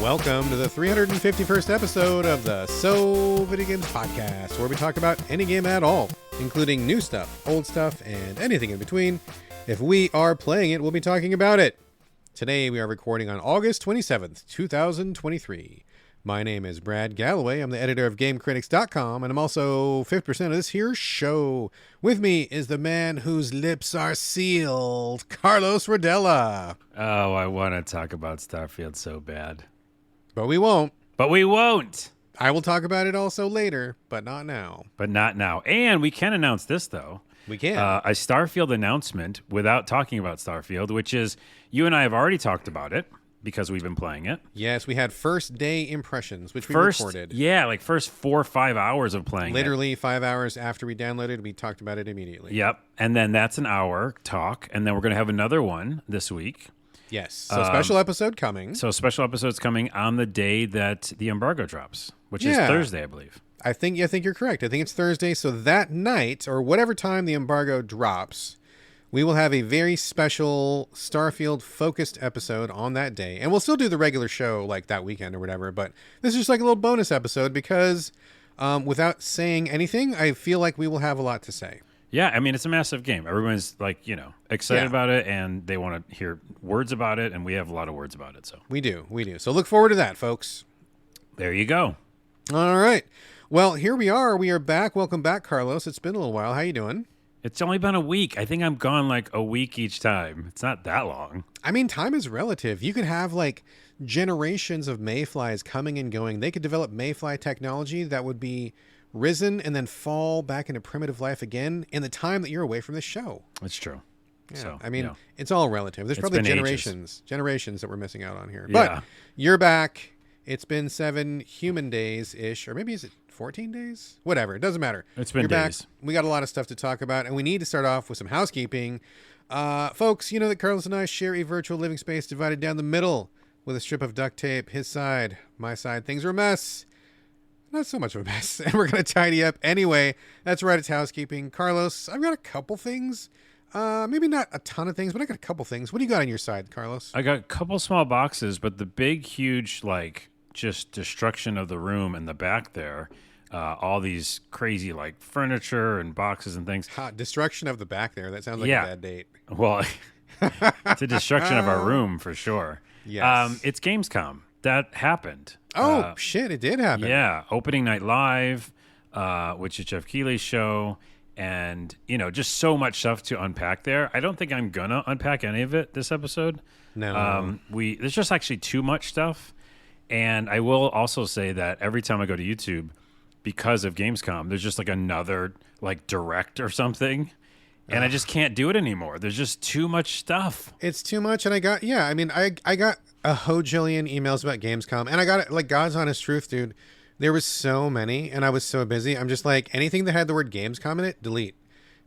Welcome to the 351st episode of the Videogames podcast, where we talk about any game at all, including new stuff, old stuff, and anything in between. If we are playing it, we'll be talking about it. Today we are recording on August 27th, 2023. My name is Brad Galloway. I'm the editor of GameCritics.com, and I'm also 50% of this here show. With me is the man whose lips are sealed, Carlos Rodella. Oh, I want to talk about Starfield so bad. But we won't. I will talk about it also later, but not now. And we can announce this, though. We can. A Starfield announcement without talking about Starfield, which is, you and I have already talked about it because we've been playing it. Yes, we had first day impressions, which we recorded. Yeah, like first 4 or 5 hours of playing Literally 5 hours after we downloaded, we talked about it immediately. Yep. And then that's an hour talk. And then we're going to have another one this week. Yes. So special episode coming. So special episode's coming on the day that the embargo drops, which is Thursday, I believe. I think you're correct. I think it's Thursday. So that night, or whatever time the embargo drops, we will have a very special Starfield-focused episode on that day. And we'll still do the regular show like that weekend or whatever. But this is just like a little bonus episode because without saying anything, I feel like we will have a lot to say. Yeah, I mean, it's a massive game. Everyone's like, excited about it, and they want to hear words about it, and we have a lot of words about it. So we do. So look forward to that, folks. There you go. All right. Well, here we are. We are back. Welcome back, Carlos. It's been a little while. How you doing? It's only been a week. I think I'm gone like a week each time. It's not that long. I mean, time is relative. You could have like generations of mayflies coming and going. They could develop mayfly technology that would be risen and then fall back into primitive life again in the time that you're away from the show. It's true. Yeah. So, I mean, it's all relative. There's probably generations that we're missing out on here. Yeah. But you're back. It's been 7 human days-ish, or maybe is it 14 days? Whatever. It doesn't matter. It's been you're days. Back. We got a lot of stuff to talk about, and we need to start off with some housekeeping. Folks, you know that Carlos and I share a virtual living space divided down the middle with a strip of duct tape. His side, my side. Things are a mess. Not so much of a mess, and we're going to tidy up anyway. That's right, it's housekeeping. Carlos, I've got a couple things. Maybe not a ton of things, but I got a couple things. What do you got on your side, Carlos? I got a couple small boxes, but the big, huge, just destruction of the room in the back there, all these crazy, furniture and boxes and things. Destruction of the back there. That sounds like a bad date. Well, it's a destruction of our room for sure. Yes. It's Gamescom. That happened. Oh, shit, it did happen. Yeah, opening night live, which is Jeff Keighley's show, and, just so much stuff to unpack there. I don't think I'm going to unpack any of it this episode. No. There's just actually too much stuff, and I will also say that every time I go to YouTube, because of Gamescom, there's just another direct or something, and I just can't do it anymore. There's just too much stuff. It's too much, and I got a hojillion emails about Gamescom, and I got it, God's honest truth, dude. There was so many, and I was so busy. I'm just anything that had the word Gamescom in it, delete.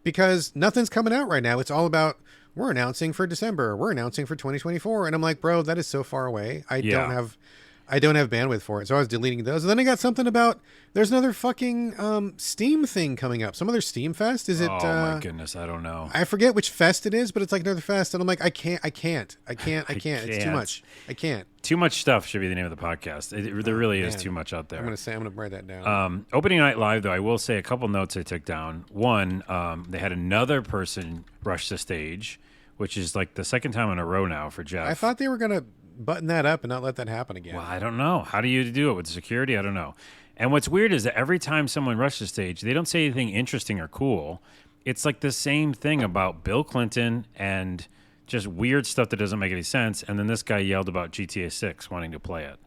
Because nothing's coming out right now. It's all about, we're announcing for December, we're announcing for 2024, and I'm like, bro, that is so far away. I don't have bandwidth for it, so I was deleting those. And then I got something about there's another fucking Steam thing coming up. Some other Steam Fest. Is it? Oh my goodness, I don't know. I forget which fest it is, but it's another fest, and I'm like, I can't. It's too much. I can't. Too much stuff should be the name of the podcast. There really is too much out there. I'm gonna write that down. Opening night live, though, I will say a couple notes I took down. One, they had another person rush the stage, which is the second time in a row now for Jeff. I thought they were gonna button that up and not let that happen again. Well, I don't know. How do you do it with security? I don't know. And what's weird is that every time someone rushes the stage, they don't say anything interesting or cool. It's the same thing about Bill Clinton and just weird stuff that doesn't make any sense. And then this guy yelled about GTA 6 wanting to play it.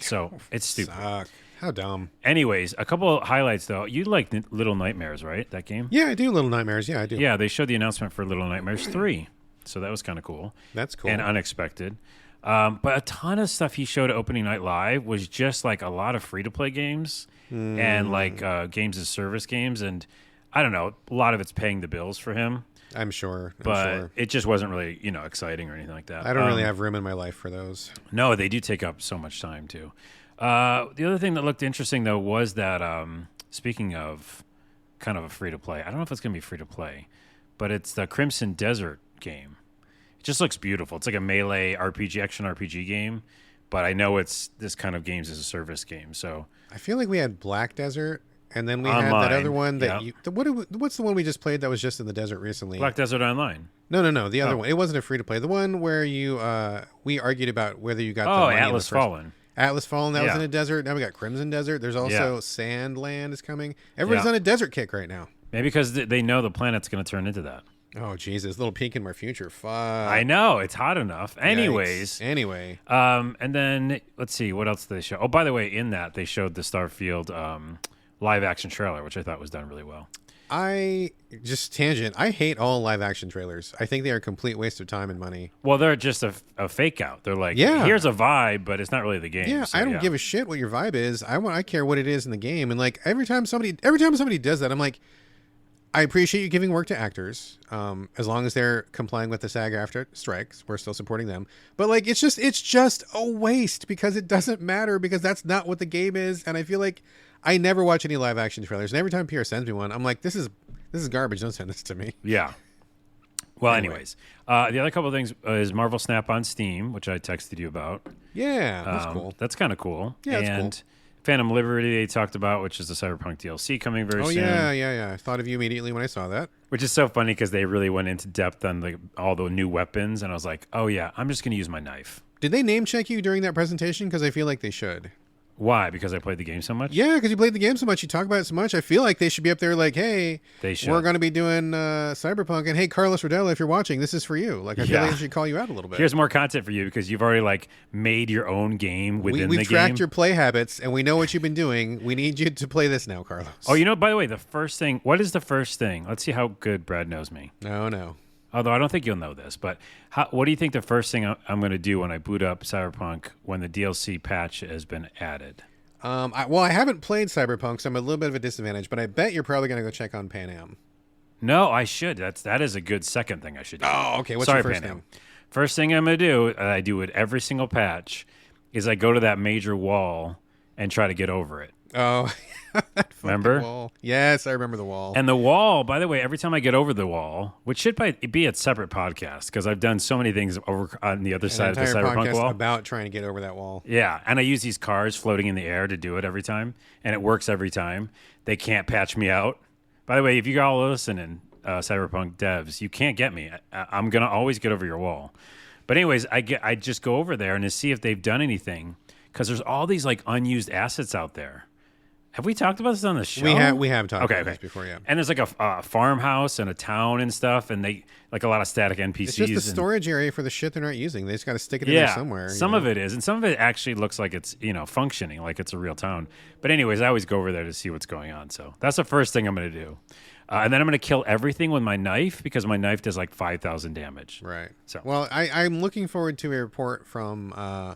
So it's stupid. Suck. How dumb. Anyways, a couple of highlights, though. You like Little Nightmares, right? That game? Yeah, I do. Little Nightmares. Yeah, I do. Yeah, they showed the announcement for Little Nightmares 3. So that was kind of cool. That's cool. And unexpected. But a ton of stuff he showed at opening night live was just a lot of free-to-play games and games as service games. And I don't know, a lot of it's paying the bills for him. I'm sure. But it just wasn't really, exciting or anything like that. I don't really have room in my life for those. No, they do take up so much time, too. The other thing that looked interesting, though, was that, speaking of kind of a free-to-play, I don't know if it's going to be free-to-play, but it's the Crimson Desert game. It just looks beautiful. It's like a melee RPG, action RPG game but I know it's this kind of games as a service game. So I feel like we had Black Desert, and then we had Online, that other one that yeah. what's the one we just played that was just in the desert recently? Black Desert Online. No, the other Oh. one. It wasn't a free to play. The one where you we argued about whether you got the Oh, money in the Atlas first- Fallen. Atlas Fallen, that was Yeah. in a desert. Now we got Crimson Desert. There's also Yeah. Sandland is coming. Everybody's Yeah. on a desert kick right now. Maybe because they know the planet's going to turn into that. Oh, Jesus. Little peek in my future. Fuck. I know. It's hot enough. Anyways. Yikes. Anyway. And then let's see. What else did they show? Oh, by the way, in that, they showed the Starfield live action trailer, which I thought was done really well. I hate all live action trailers. I think they are a complete waste of time and money. Well, they're just a fake out. They're like, Yeah. here's a vibe, but it's not really the game. Yeah, So, I don't give a shit what your vibe is. I care what it is in the game. And like every time somebody does that, I'm like, I appreciate you giving work to actors, as long as they're complying with the SAG-AFTRA strikes. We're still supporting them. But like, it's just a waste because it doesn't matter because that's not what the game is. And I feel like I never watch any live action trailers. And every time Pierre sends me one, I'm like, this is garbage. Don't send this to me. Yeah. Well, Anyway. anyways, the other couple of things is Marvel Snap on Steam, which I texted you about. Yeah, that's cool. That's kind of cool. Yeah, that's and cool. Phantom Liberty they talked about, which is the Cyberpunk DLC coming very Oh soon. yeah. I thought of you immediately when I saw that. Which is so funny because they really went into depth on all the new weapons, and I was like, oh yeah, I'm just going to use my knife. Did they name check you during that presentation? Because I feel like they should. Why? Because I played the game so much? Yeah, because you played the game so much, you talk about it so much. I feel like they should be up there like, hey, They should. we're going to be doing Cyberpunk, and hey, Carlos Rodella, if you're watching, this is for you. Like, I feel like they should call you out a little bit. Here's more content for you because you've already made your own game within We've the tracked game. your play habits, and we know what you've been doing. We need you to play this now, Carlos. Oh, by the way, the first thing. What is the first thing? Let's see how good Brad knows me. No. Although I don't think you'll know this, but what do you think the first thing I'm going to do when I boot up Cyberpunk when the DLC patch has been added? I haven't played Cyberpunk, so I'm a little bit of a disadvantage, but I bet you're probably going to go check on Pan Am. No, I should. That is a good second thing I should do. Oh, okay. What's Sorry, your first Pan Am. thing? First thing I'm going to do, and I do it every single patch, is I go to that major wall and try to get over it. Oh, that fucking Remember? wall. Yes, I remember the wall. And the wall, by the way, every time I get over the wall, which should be a separate podcast because I've done so many things over on the other side of the entire Cyberpunk podcast wall. about trying to get over that wall. Yeah, and I use these cars floating in the air to do it every time, and it works every time. They can't patch me out. By the way, if you all listening, Cyberpunk devs, you can't get me. I'm gonna always get over your wall. But anyways, I just go over there and to see if they've done anything because there's all these unused assets out there. Have we talked about this on the show? We have talked about this before, yeah. And there's a farmhouse and a town and stuff, and they a lot of static NPCs. It's just the storage area for the shit they're not using. They just got to stick it in there somewhere. Some of it is, and some of it actually looks like it's functioning, like it's a real town. But anyways, I always go over there to see what's going on. So that's the first thing I'm going to do, and then I'm going to kill everything with my knife because my knife does 5,000 damage. Right. So well, I'm looking forward to a report from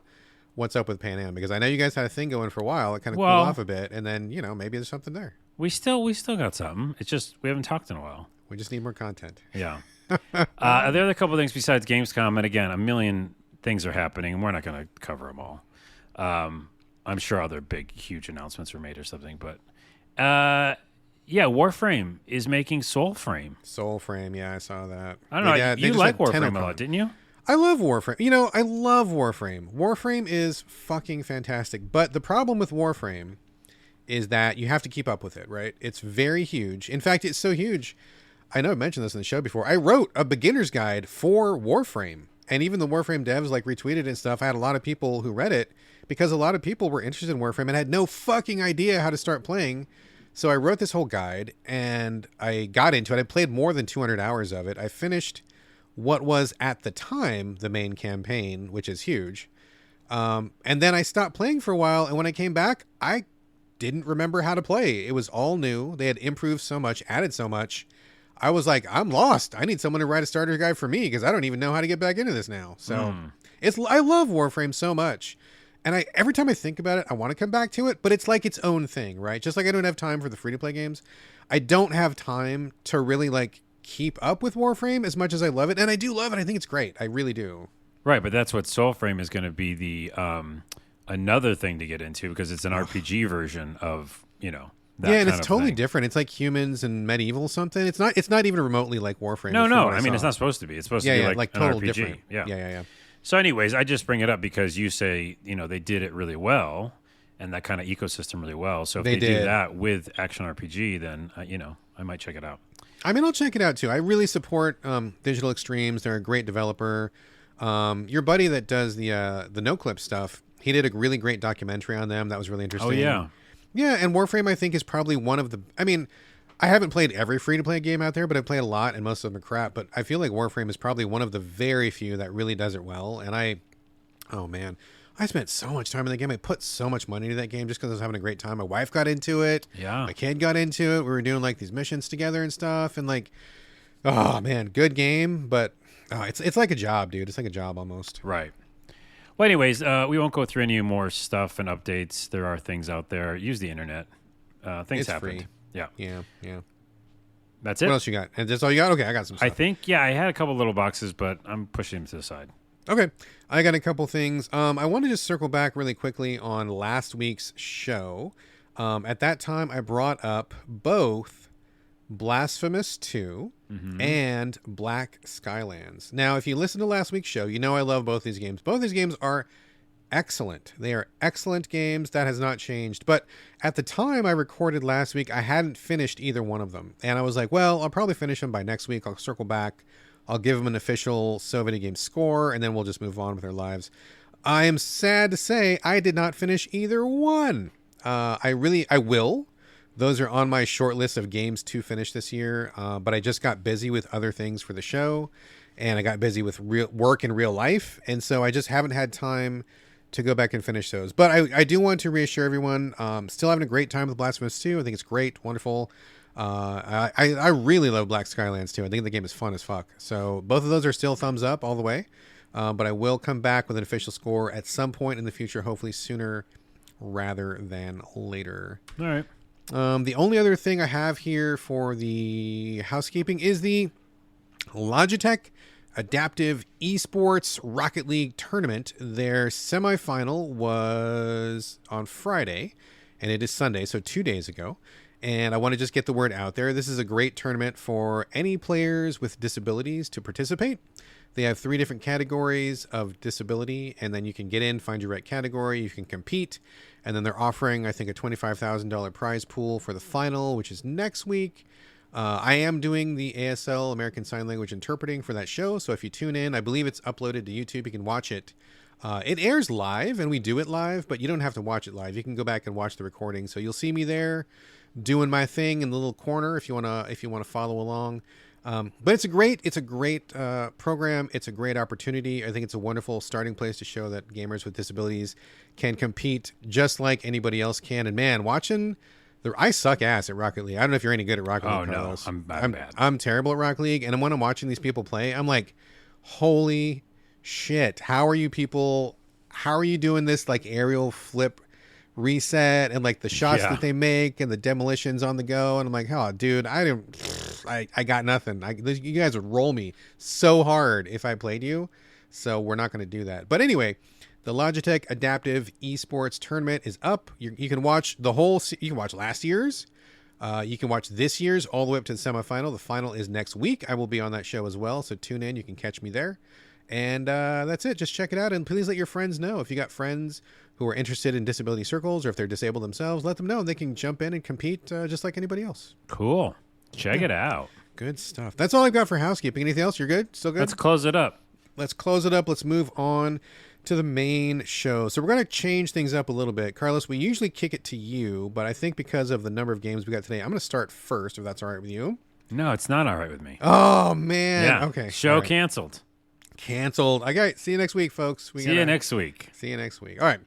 what's up with Pan Am because I know you guys had a thing going for a while. It kind of cooled off a bit, and then maybe there's something there. We still got something. It's just we haven't talked in a while. We just need more content. Yeah. There are a couple of things besides Gamescom, and again, a million things are happening, and we're not going to cover them all. I'm sure other big, huge announcements were made or something, but Warframe is making Soulframe. Soulframe, yeah, I saw that. I don't know. You like Warframe a lot, didn't you? I love Warframe. I love Warframe. Warframe is fucking fantastic. But the problem with Warframe is that you have to keep up with it, right? It's very huge. In fact, it's so huge. I know I mentioned this in the show before. I wrote a beginner's guide for Warframe. And even the Warframe devs retweeted it and stuff. I had a lot of people who read it because a lot of people were interested in Warframe and had no fucking idea how to start playing. So I wrote this whole guide and I got into it. I played more than 200 hours of it. I finished what was at the time the main campaign, which is huge. And then I stopped playing for a while. And when I came back, I didn't remember how to play. It was all new. They had improved so much, added so much. I was like, I'm lost. I need someone to write a starter guide for me because I don't even know how to get back into this now. So I love Warframe so much. And every time I think about it, I want to come back to it, but it's like its own thing, right? Just like I don't have time for the free-to-play games. I don't have time to really keep up with Warframe as much as I love it. And I do love it. I think it's great. I really do. Right, but that's what Soulframe is going to be the another thing to get into because it's an RPG version of, that and kind it's of totally thing. different. It's like Humans and Medieval something. It's not even remotely like Warframe. No, from what I mean, saw. it's not supposed to be. It's supposed to be like an total RPG. different. Yeah. Yeah. So, anyways, I just bring it up because you say, they did it really well and that kind of ecosystem really well. So if They they do did. that with action RPG, then, I might check it out. I mean, I'll check it out too. I really support Digital Extremes. They're a great developer. Your buddy that does the no clip stuff, he did a really great documentary on them. That was really interesting. Oh, yeah. Yeah, and Warframe I think is probably one of the. I mean, I haven't played every free to play game out there, but I've played a lot, and most of them are crap. But I feel like Warframe is probably one of the very few that really does it well. And oh man, I spent so much time in the game. I put so much money into that game just because I was having a great time. My wife got into it. Yeah. My kid got into it. We were doing like these missions together and stuff. And like, oh man, good game. But it's like a job, dude. It's like a job almost. Right. Well, anyways, we won't go through any more stuff and updates. There are things out there. Use the internet. Things It's happened. free. Yeah. Yeah. That's it. What else you got? And that's all you got? Okay, I got some stuff. I think, I had a couple little boxes, but I'm pushing them to the side. Okay, I got a couple things. I want to just circle back really quickly on last week's show. At that time, I brought up both Blasphemous 2 and Black Skylands. Now, if you listen to last week's show, you know I love both these games. Both these games are excellent. They are excellent games. That has not changed. But at the time I recorded last week, I hadn't finished either one of them. And I was like, well, I'll probably finish them by next week. I'll circle back. I'll give them an official So Videogames score, and then we'll just move on with our lives. I am sad to say I did not finish either one. I will. Those are on my short list of games to finish this year. But I just got busy with other things for the show, and I got busy with real work in real life. And so I just haven't had time to go back and finish those. But I do want to reassure everyone, still having a great time with Blasphemous 2. I think it's great, wonderful. I really love Black Skylands too. I think the game is fun as fuck. So both of those are still thumbs up all the way. But I will come back with an official score at some point in the future, hopefully sooner rather than later. All right. The only other thing I have here for the housekeeping is the Logitech Adaptive Esports Rocket League tournament. Their semifinal was on Friday, and it is Sunday, so 2 days ago. And I want to just get the word out there. This is a great tournament for any players with disabilities to participate. They have 3 different categories of disability, and then you can get in, find your right category, you can compete, and then they're offering, I think, a $25,000 prize pool for the final, which is next week. I am doing the ASL, American Sign Language Interpreting, for that show, so if you tune in, I believe it's uploaded to YouTube. You can watch it. It airs live, and we do it live, but you don't have to watch it live. You can go back and watch the recording, so you'll see me there doing my thing in the little corner if you wanna follow along. But it's a great program. It's a great opportunity. I think it's a wonderful starting place to show that gamers with disabilities can compete just like anybody else can. And man, I suck ass at Rocket League. I don't know if you're any good at Rocket League, Carlos. I'm bad. I'm terrible at Rocket League, and when I'm watching these people play, I'm like, holy shit! How are you doing this like aerial flip reset and like the shots that they make and the demolitions on the go? And I'm like, oh, dude, I got nothing. You guys would roll me so hard if I played you. So we're not going to do that. But anyway, the Logitech Adaptive Esports Tournament is up. You can watch you can watch last year's. You can watch this year's all the way up to the semifinal. The final is next week. I will be on that show as well. So tune in. You can catch me there. And that's it. Just check it out. And please let your friends know. If you got friends who are interested in disability circles, or if they're disabled themselves, let them know. They can jump in and compete just like anybody else. Cool. Check it out. Good stuff. That's all I've got for housekeeping. Anything else? You're good? Still good? Let's close it up. Let's move on to the main show. So we're going to change things up a little bit. Carlos, we usually kick it to you, but I think because of the number of games we got today, I'm going to start first, if that's all right with you. No, it's not all right with me. Oh, man. Yeah. Okay. Show canceled. Canceled. See you next week, folks. See you next week. See you next week. All right.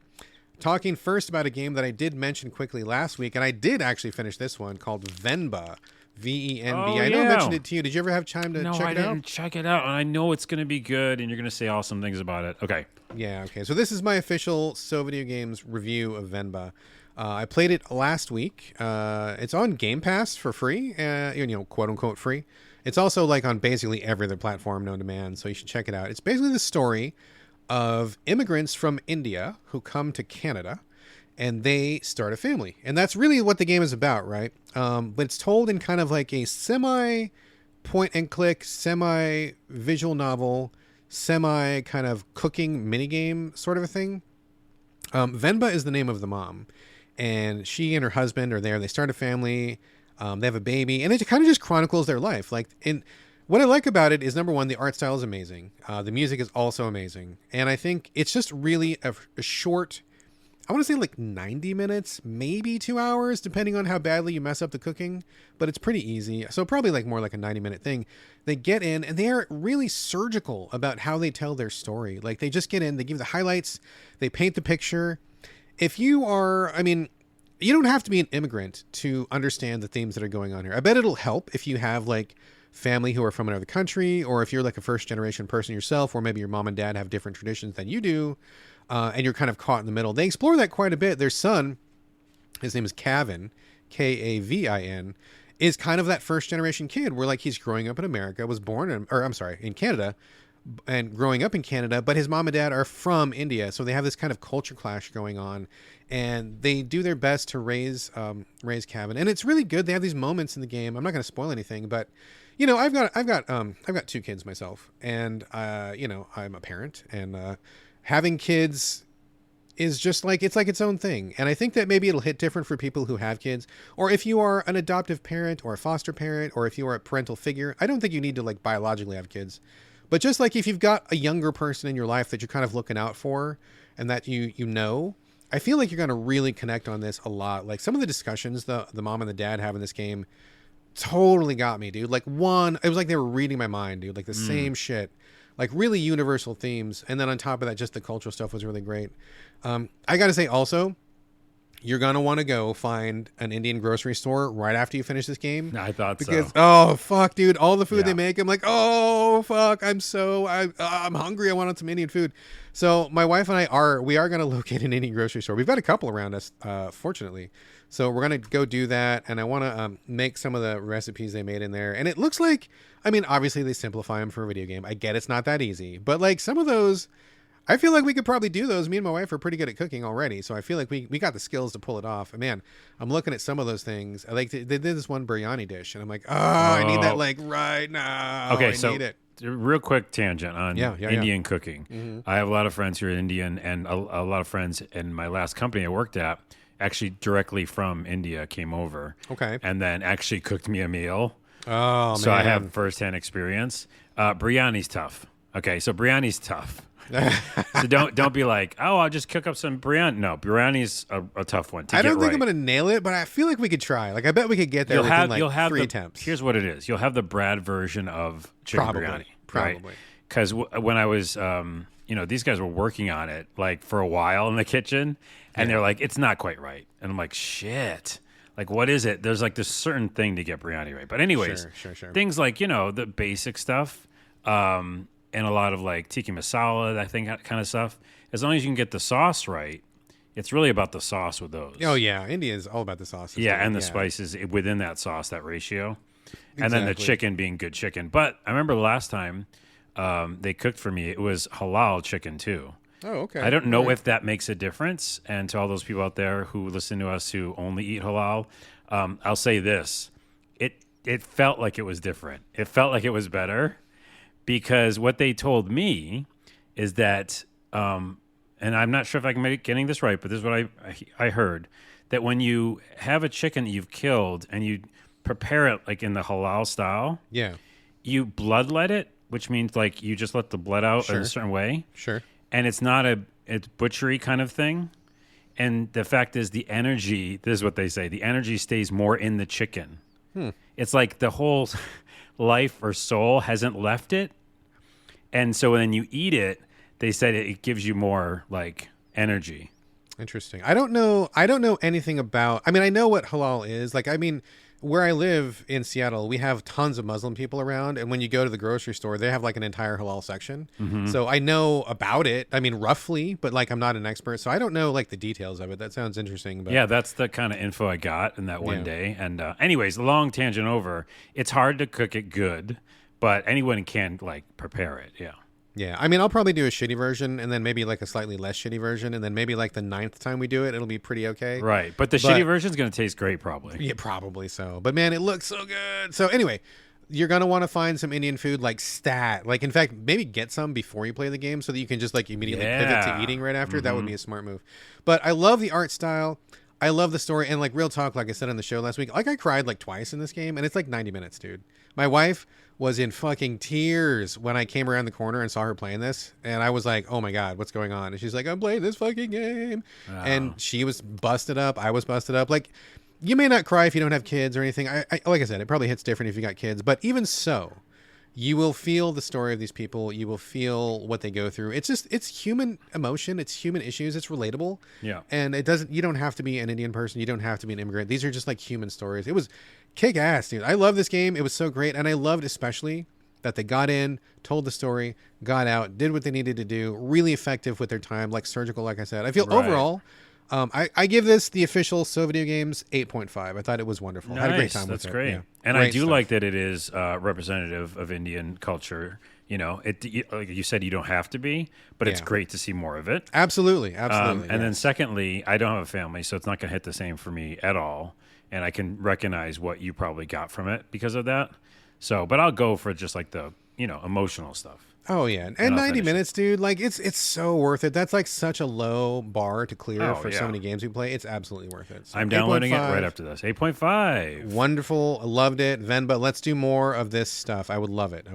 Talking first about a game that I did mention quickly last week, and I did actually finish this one, called Venba. Venba. I know I mentioned it to you. Did you ever have time to check it out? No, I didn't check it out. And I know it's going to be good, and you're going to say awesome things about it. Okay. Yeah, okay. So this is my official So Video Games review of Venba. I played it last week. It's on Game Pass for free, quote-unquote free. It's also like on basically every other platform known to man, so you should check it out. It's basically the story of immigrants from India who come to Canada, and they start a family. And that's really what the game is about, right? But it's told in kind of like a semi point and click, semi visual novel, semi kind of cooking minigame sort of a thing. Venba is the name of the mom, and she and her husband are there. They start a family. They have a baby, and it kind of just chronicles their life. Like, what I like about it is, number one, the art style is amazing. The music is also amazing, and I think it's just really a short. I want to say like 90 minutes, maybe 2 hours, depending on how badly you mess up the cooking, but it's pretty easy. So probably like more like a 90-minute thing. They get in and they are really surgical about how they tell their story. Like, they just get in, they give the highlights, they paint the picture. If you are, I mean, you don't have to be an immigrant to understand the themes that are going on here. I bet it'll help if you have like family who are from another country, or if you're like a first generation person yourself, or maybe your mom and dad have different traditions than you do. And you're kind of caught in the middle. They explore that quite a bit. Their son, his name is Kavin, Kavin, is kind of that first generation kid where like he's growing up in America, was born in Canada, and growing up in Canada, but his mom and dad are from India. So they have this kind of culture clash going on, and they do their best to raise Kavin. And it's really good. They have these moments in the game. I'm not going to spoil anything, but you know, I've got 2 kids myself, and you know, I'm a parent, and having kids is just like, it's like its own thing. And I think that maybe it'll hit different for people who have kids, or if you are an adoptive parent or a foster parent, or if you are a parental figure. I don't think you need to like biologically have kids, but just like if you've got a younger person in your life that you're kind of looking out for, and that you know, I feel like you're going to really connect on this a lot. Like, some of the discussions the mom and the dad have in this game totally got me, dude. Like, it was like they were reading my mind, dude. Like the same shit. Like, really universal themes. And then on top of that, just the cultural stuff was really great. I got to say also, you're going to want to go find an Indian grocery store right after you finish this game. I thought because, so. Oh, fuck, dude. All the food they make, I'm like, oh, fuck. I'm hungry. I want some Indian food. So my wife and we are going to locate an Indian grocery store. We've got a couple around us, fortunately. So we're going to go do that. And I want to make some of the recipes they made in there. And it looks like, I mean, obviously they simplify them for a video game. I get it's not that easy. But like, some of those, I feel like we could probably do those. Me and my wife are pretty good at cooking already. So I feel like we got the skills to pull it off. And man, I'm looking at some of those things. They did this one biryani dish. And I'm like, I need that like right now. Okay, I need it. Real quick tangent on Indian cooking. Mm-hmm. I have a lot of friends who are Indian, and a lot of friends in my last company I worked at actually directly from India came over. Okay. And then actually cooked me a meal. Oh, so man. I have firsthand experience. Biryani's tough. Okay, so biryani's tough. So don't be like, oh, I'll just cook up some biryani. No, biryani's a tough one to I get don't think right. I'm going to nail it, but I feel like we could try. Like, I bet we could get there within like 3 attempts. Here's what it is. You'll have the Brad version of chicken biryani. Probably. Because when I was, these guys were working on it like for a while in the kitchen, and they're like, it's not quite right. And I'm like, shit. Like, what is it? There's like this certain thing to get biryani right. But anyways, sure. Things like, the basic stuff, and a lot of like tikka masala, I think, kind of stuff. As long as you can get the sauce right, it's really about the sauce with those. Oh, yeah. India is all about the sauce. Yeah, and the spices within that sauce, that ratio. Exactly. And then the chicken being good chicken. But I remember last time they cooked for me, it was halal chicken too. Oh, okay. I don't know if that makes a difference. And to all those people out there who listen to us who only eat halal, I'll say this. It felt like it was different. It felt like it was better, because what they told me is that, and I'm not sure if I can make getting this right, but this is what I heard, that when you have a chicken that you've killed and you prepare it like in the halal style, you bloodlet it, which means like you just let the blood out in a certain way. Sure. And it's not it's butchery kind of thing. And the fact is, the energy, this is what they say, the energy stays more in the chicken. It's like the whole life or soul hasn't left it. And so when you eat it, they said it gives you more like energy. Interesting. I don't know anything about, I mean, I know what halal is. Like, I mean, where I live in Seattle, we have tons of Muslim people around. And when you go to the grocery store, they have like an entire halal section. Mm-hmm. So I know about it. I mean, roughly, but like, I'm not an expert. So I don't know like the details of it. That sounds interesting. But yeah, that's the kind of info I got in that one day. And anyways, long tangent over. It's hard to cook it good, but anyone can like prepare it. Yeah. Yeah, I mean, I'll probably do a shitty version and then maybe like a slightly less shitty version. And then maybe like the 9th time we do it, it'll be pretty okay. Right. But the shitty version's going to taste great probably. Yeah, probably so. But man, it looks so good. So anyway, you're going to want to find some Indian food like stat. Like, in fact, maybe get some before you play the game so that you can just like immediately pivot to eating right after. That would be a smart move. But I love the art style. I love the story. And like real talk, like I said on the show last week, like I cried like twice in this game and it's like 90 minutes, dude. My wife was in fucking tears when I came around the corner and saw her playing this. And I was like, oh my God, what's going on? And she's like, I'm playing this fucking game. Oh. And she was busted up. I was busted up. Like, you may not cry if you don't have kids or anything. I like I said, it probably hits different if you got kids. But even so, you will feel the story of these people. You will feel what they go through. It's human emotion. It's human issues. It's relatable. Yeah. And you don't have to be an Indian person. You don't have to be an immigrant. These are just like human stories. It was kick ass, dude. I love this game. It was so great. And I loved especially that they got in, told the story, got out, did what they needed to do, really effective with their time, like surgical, like I said. I feel overall, I give this the official So Video Games 8.5. I thought it was wonderful. Nice. I had a great time with it. That's great. Yeah. And Great I do stuff. like that it is representative of Indian culture. You know, like you said, you don't have to be, but it's great to see more of it. Absolutely. Absolutely. And then secondly, I don't have a family, so it's not going to hit the same for me at all. And I can recognize what you probably got from it because of that. So, but I'll go for just like the, emotional stuff. Oh yeah, and 90 minutes, dude. Like it's so worth it. That's like such a low bar to clear for so many games we play. It's absolutely worth it. So I'm downloading it right after this. 8.5. Wonderful. I loved it. Venba, let's do more of this stuff. I would love it.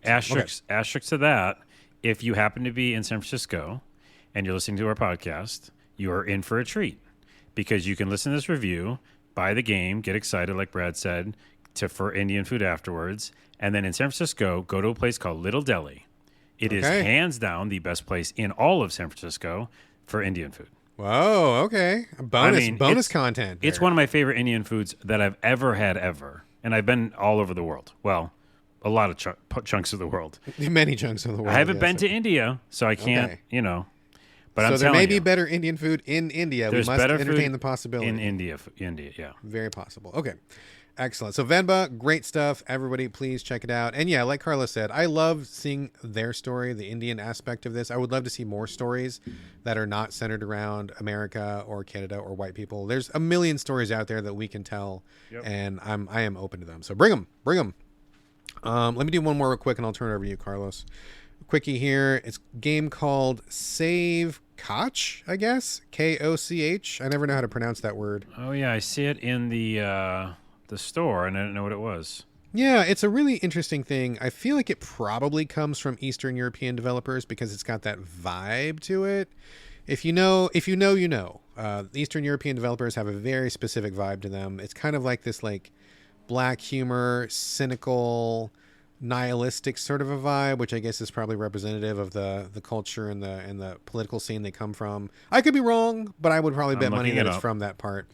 Asterisk to that. If you happen to be in San Francisco and you're listening to our podcast, you are in for a treat because you can listen to this review, buy the game, get excited, like Brad said, for Indian food afterwards, and then in San Francisco, go to a place called Little Deli. It is hands down the best place in all of San Francisco for Indian food. Whoa, okay. Bonus content. It's one of my favorite Indian foods that I've ever had ever. And I've been all over the world. Well, a lot of chunks of the world. Many chunks of the world. I haven't been to India, so I can't, But so there may be better Indian food in India. We must entertain the possibility. In India, yeah. Very possible. Okay. Excellent. So Venba, great stuff. Everybody, please check it out. And yeah, like Carlos said, I love seeing their story, the Indian aspect of this. I would love to see more stories that are not centered around America or Canada or white people. There's a million stories out there that we can tell, and I am open to them. So bring them. Let me do one more real quick, and I'll turn it over to you, Carlos. Quickie here. It's a game called Save Koch, I guess. Koch. I never know how to pronounce that word. Oh yeah, I see it in the store, and I didn't know what it was. Yeah, it's a really interesting thing. I feel like it probably comes from Eastern European developers because it's got that vibe to it. If you know, you know. Eastern European developers have a very specific vibe to them. It's kind of like this like black humor, cynical, nihilistic sort of a vibe, which I guess is probably representative of the culture and the political scene they come from. I could be wrong, but I would probably bet money that it's from that part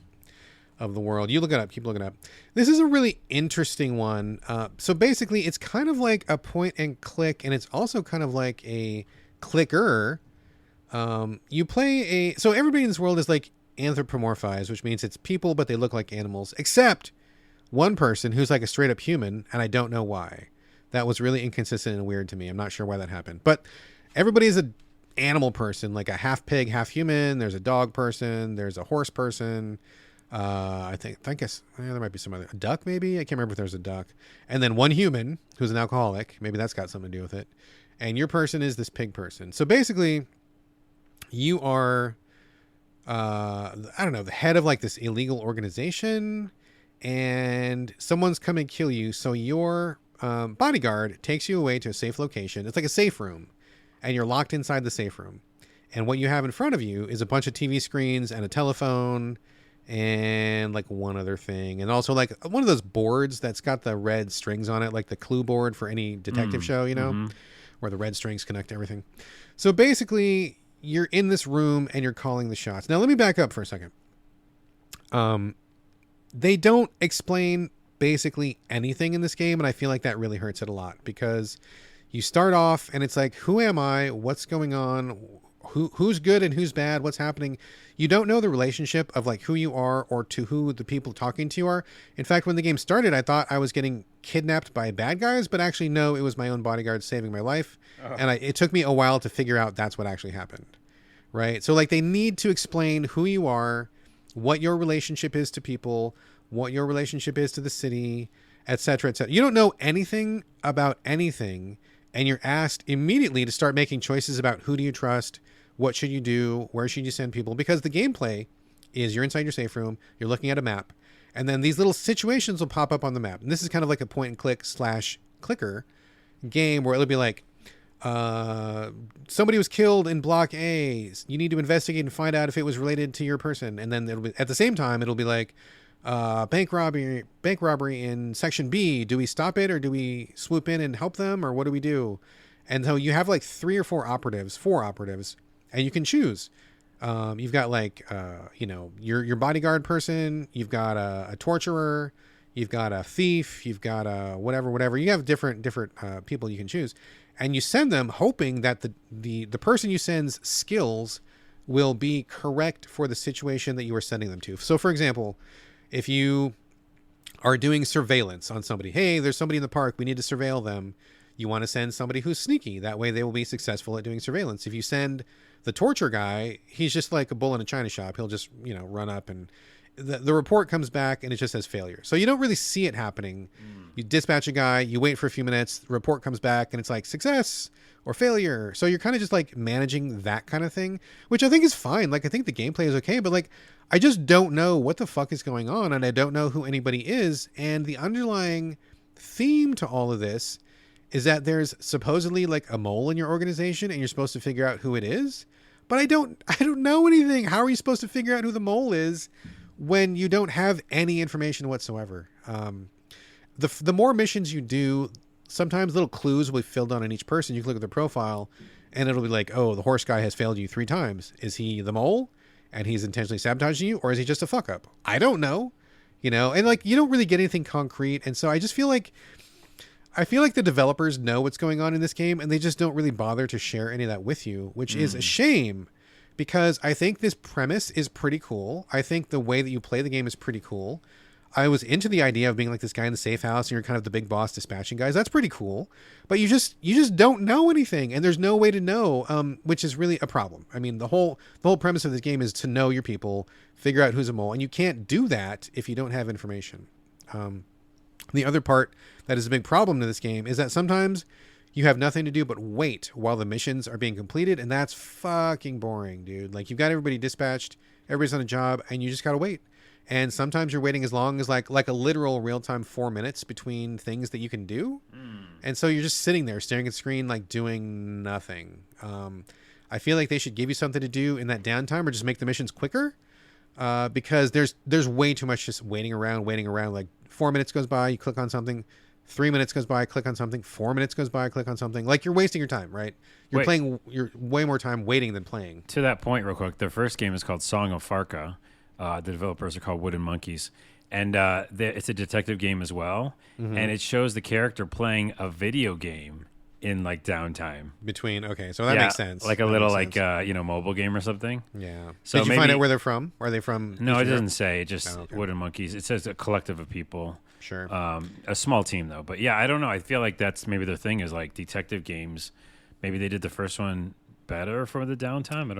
of the world. You look it up. Keep looking up. This is a really interesting one. So basically, it's kind of like a point and click, and it's also kind of like a clicker. You play so everybody in this world is like anthropomorphized, which means it's people, but they look like animals, except one person who's like a straight up human, and I don't know why. That was really inconsistent and weird to me. I'm not sure why that happened, but everybody is an animal person, like a half pig, half human. There's a dog person. There's a horse person. I guess there might be some other, a duck maybe. I can't remember if there's a duck. And then one human who's an alcoholic. Maybe that's got something to do with it. And your person is this pig person. So basically, you are, I don't know, the head of like this illegal organization, and someone's come and kill you. So your bodyguard takes you away to a safe location. It's like a safe room, and you're locked inside the safe room. And what you have in front of you is a bunch of TV screens and a telephone and like one other thing. And also like one of those boards that's got the red strings on it, like the clue board for any detective show, where the red strings connect to everything. So basically you're in this room and you're calling the shots. Now let me back up for a second. They don't explain basically anything in this game, and I feel like that really hurts it a lot, because you start off and it's like, who am I? What's going on? Who's good and who's bad? What's happening? You don't know the relationship of like who you are or to who the people talking to you are. In fact, when the game started, I thought I was getting kidnapped by bad guys, but actually no, it was my own bodyguard saving my life. And it took me a while to figure out that's what actually happened. Right? So like they need to explain who you are, what your relationship is to people, what your relationship is to the city, et cetera, et cetera. You don't know anything about anything, and you're asked immediately to start making choices about who do you trust, what should you do, where should you send people, because the gameplay is you're inside your safe room, you're looking at a map, and then these little situations will pop up on the map. And this is kind of like a point and click / clicker game where it'll be like, somebody was killed in block A. You need to investigate and find out if it was related to your person. And then it'll be, at the same time, it'll be like, bank robbery in section B. Do we stop it or do we swoop in and help them, or what do we do? And so you have like 4 operatives, and you can choose. You've got like, your bodyguard person, you've got a torturer, you've got a thief, you've got a whatever. You have different people you can choose, and you send them hoping that the person you send's skills will be correct for the situation that you are sending them to. So for example, if you are doing surveillance on somebody, hey, there's somebody in the park, we need to surveil them. You want to send somebody who's sneaky. That way they will be successful at doing surveillance. If you send the torture guy, he's just like a bull in a china shop. He'll just, run up and the report comes back and it just says failure. So you don't really see it happening. You dispatch a guy, you wait for a few minutes, the report comes back and it's like success or failure. So you're kind of just like managing that kind of thing, which I think is fine. Like, I think the gameplay is okay, but like, I just don't know what the fuck is going on, and I don't know who anybody is. And the underlying theme to all of this is that there's supposedly like a mole in your organization and you're supposed to figure out who it is. But I don't know anything. How are you supposed to figure out who the mole is when you don't have any information whatsoever? The more missions you do, sometimes little clues will be filled on each person. You can look at their profile and it'll be like, oh, the horse guy has failed you 3 times. Is he the mole and he's intentionally sabotaging you, or is he just a fuck up? I don't know, and like, you don't really get anything concrete. And so I just feel like the developers know what's going on in this game and they just don't really bother to share any of that with you, which is a shame, because I think this premise is pretty cool. I think the way that you play the game is pretty cool. I was into the idea of being like this guy in the safe house and you're kind of the big boss dispatching guys. That's pretty cool. But you just don't know anything, and there's no way to know, which is really a problem. I mean, the whole premise of this game is to know your people, figure out who's a mole, and you can't do that if you don't have information. The other part that is a big problem to this game is that sometimes you have nothing to do but wait while the missions are being completed, and that's fucking boring, dude. Like, you've got everybody dispatched, everybody's on a job, and you just gotta wait. And sometimes you're waiting as long as like a literal real-time 4 minutes between things that you can do. And so you're just sitting there staring at the screen, like like nothing. I feel like they should give you something to do in that downtime, or just make the missions quicker. Because there's way too much just waiting around. Like 4 minutes goes by, you click on something. 3 minutes goes by, click on something. 4 minutes goes by, click on something. Like, you're wasting your time, right? You're way more time waiting than playing. To that point, real quick, the first game is called Song of Farka. The developers are called Wooden Monkeys. And it's a detective game as well. Mm-hmm. And it shows the character playing a video game in like downtime. Okay, so that makes sense. Like a little mobile game or something. Yeah. So did you find out where they're from? Are they from? No, it doesn't say. It just Wooden Monkeys. It says a collective of people. Sure. A small team though. But yeah, I don't know. I feel like that's maybe their thing is like detective games. Maybe they did the first one better for the downtime. I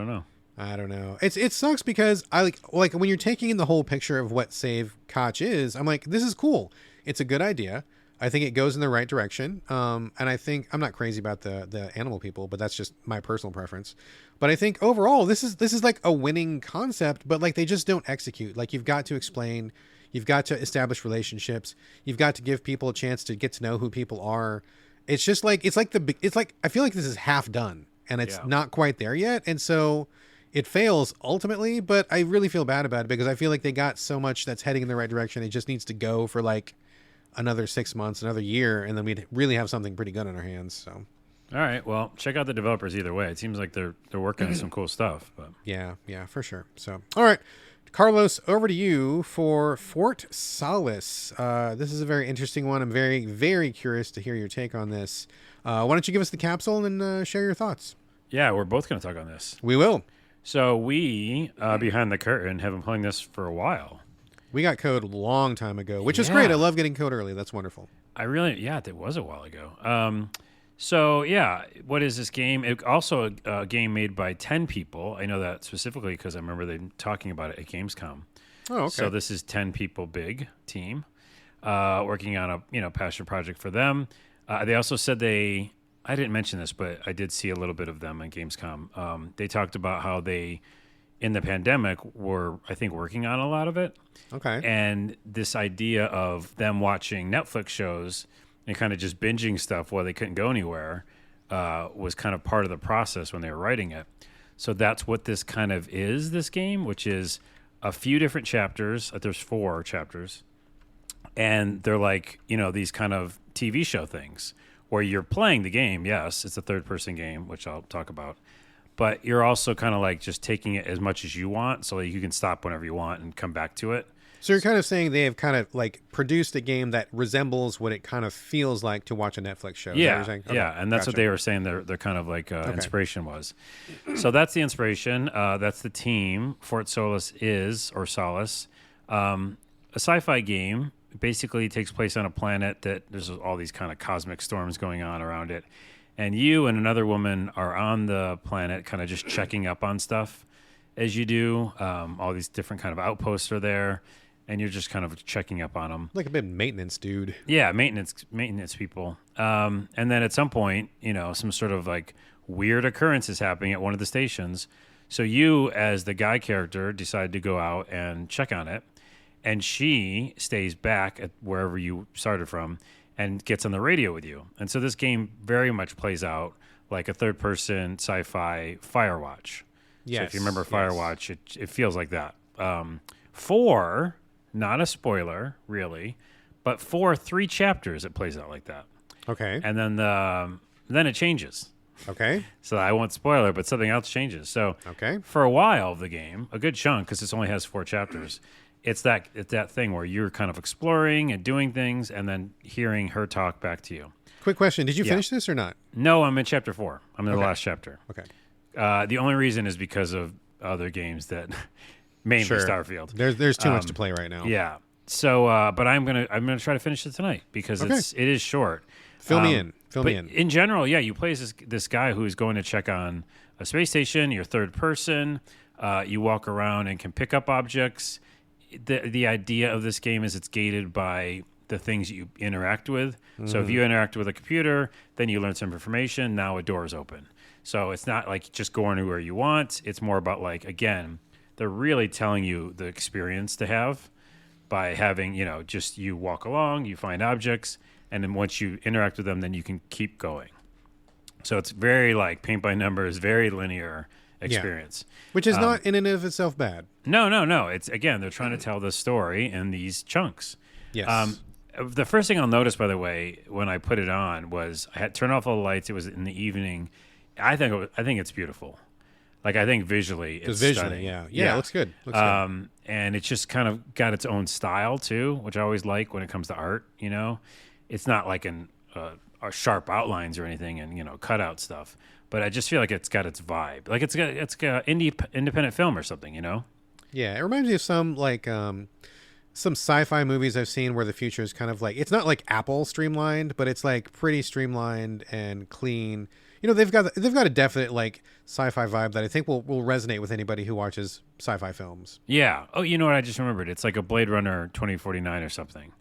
don't know. It sucks because I like when you're taking in the whole picture of what Save Koch is, I'm like, this is cool. It's a good idea. I think it goes in the right direction. And I think I'm not crazy about the animal people, but that's just my personal preference. But I think overall, this is like a winning concept, but like they just don't execute. Like, you've got to explain, you've got to establish relationships, you've got to give people a chance to get to know who people are. It's just like, it's like I feel like this is half done and it's not quite there yet. And so it fails ultimately, but I really feel bad about it because I feel like they got so much that's heading in the right direction. It just needs to go for like another 6 months, another year, and then we'd really have something pretty good on our hands. So, all right, well, check out the developers either way. It seems like they're working on some cool stuff. But yeah, for sure. So, all right, Carlos, over to you for Fort Solis. This is a very interesting one. I'm very, very curious to hear your take on this. Why don't you give us the capsule and share your thoughts? Yeah, we're both going to talk on this. We will. So we, behind the curtain, have been playing this for a while. We got code a long time ago, which is great. I love getting code early. That's wonderful. It was a while ago. What is this game? It also a game made by 10 people. I know that specifically because I remember them talking about it at Gamescom. Oh, okay. So this is 10 people big team. working on a passion project for them. They also said I didn't mention this, but I did see a little bit of them on Gamescom. They talked about how they, in the pandemic, were, I think, working on a lot of it. Okay. And this idea of them watching Netflix shows and kind of just binging stuff while they couldn't go anywhere was kind of part of the process when they were writing it. So that's what this kind of is, this game, which is a few different chapters. There's 4 chapters. And they're like, these kind of TV show things where you're playing the game. Yes, it's a third-person game, which I'll talk about. But you're also kind of like just taking it as much as you want so that you can stop whenever you want and come back to it. So you're kind of saying they have kind of like produced a game that resembles what it kind of feels like to watch a Netflix show. Yeah, Okay, yeah, and that's gotcha. what they were saying their kind of like inspiration was. So that's the inspiration. That's the team. Fort Solis or Solis, a sci-fi game. It basically takes place on a planet that there's all these kind of cosmic storms going on around it. And you and another woman are on the planet kind of just checking up on stuff as you do. All these different kind of outposts are there, and you're just kind of checking up on them. Like a bit of maintenance, dude. Yeah, maintenance people. And then at some point, some sort of like weird occurrence is happening at one of the stations. So you, as the guy character, decide to go out and check on it. And she stays back at wherever you started from and gets on the radio with you. And so this game very much plays out like a third-person sci-fi Firewatch. Yes. So if you remember Firewatch, it feels like that. 4, not a spoiler, really, but 3 chapters it plays out like that. Okay. And then it changes. Okay. So I won't spoil it, but something else changes. So Okay. for a while of the game, a good chunk, because this only has 4 chapters, it's that thing where you're kind of exploring and doing things and then hearing her talk back to you. Quick question. Did you finish this or not? No, I'm in chapter 4. I'm in the last chapter. Okay. The only reason is because of other games that mainly Sure. Starfield. There's too much to play right now. Yeah. So, but I'm gonna try to finish it tonight because it is short. Fill me in. Fill me But in. in general, yeah, you play as this guy who's going to check on a space station. You're third person. You walk around and can pick up objects. The idea of this game is it's gated by the things you interact with. So if you interact with a computer, then you learn some information. Now a door is open. So it's not like just going to where you want. It's more about like, again, they're really telling you the experience to have by having, just you walk along, you find objects, and then once you interact with them, then you can keep going. So it's very like paint by numbers, very linear experience. Which is not in and of itself bad. No. It's, again, they're trying to tell the story in these chunks. Yes. The first thing I'll notice, by the way, when I put it on was I had turned off all the lights. It was in the evening. I think it's beautiful. Like, I think visually it's stunning. Yeah, it looks good. And it's just kind of got its own style too, which I always like when it comes to art. It's not like sharp outlines or anything and cutout stuff, but I just feel like it's got its vibe. Like it's got independent film or something. Yeah, it reminds me of some like some sci-fi movies I've seen where the future is kind of like, it's not like Apple streamlined, but it's like pretty streamlined and clean. They've got a definite like sci-fi vibe that I think will resonate with anybody who watches sci-fi films. Yeah. Oh, you know what? I just remembered. It's like a Blade Runner 2049 or something.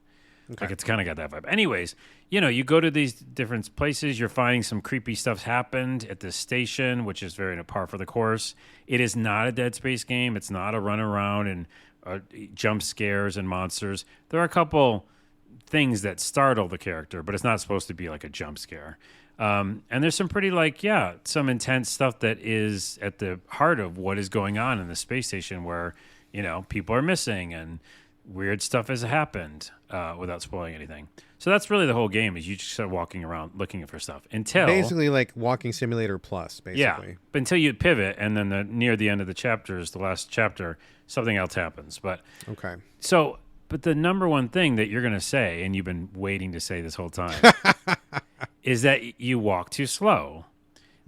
Okay. Like it's kind of got that vibe. Anyways, you go to these different places. You're finding some creepy stuff's happened at this station, which is very par for the course. It is not a Dead Space game. It's not a run around and jump scares and monsters. There are a couple things that startle the character, but it's not supposed to be like a jump scare. And there's some pretty some intense stuff that is at the heart of what is going on in the space station where, people are missing and weird stuff has happened without spoiling anything. So that's really the whole game is you just start walking around looking for stuff until... Basically like Walking Simulator Plus, basically. Yeah, but until you pivot and then near the end of the last chapter, something else happens. But Okay. So, but the number one thing that you're going to say, and you've been waiting to say this whole time, is that you walk too slow.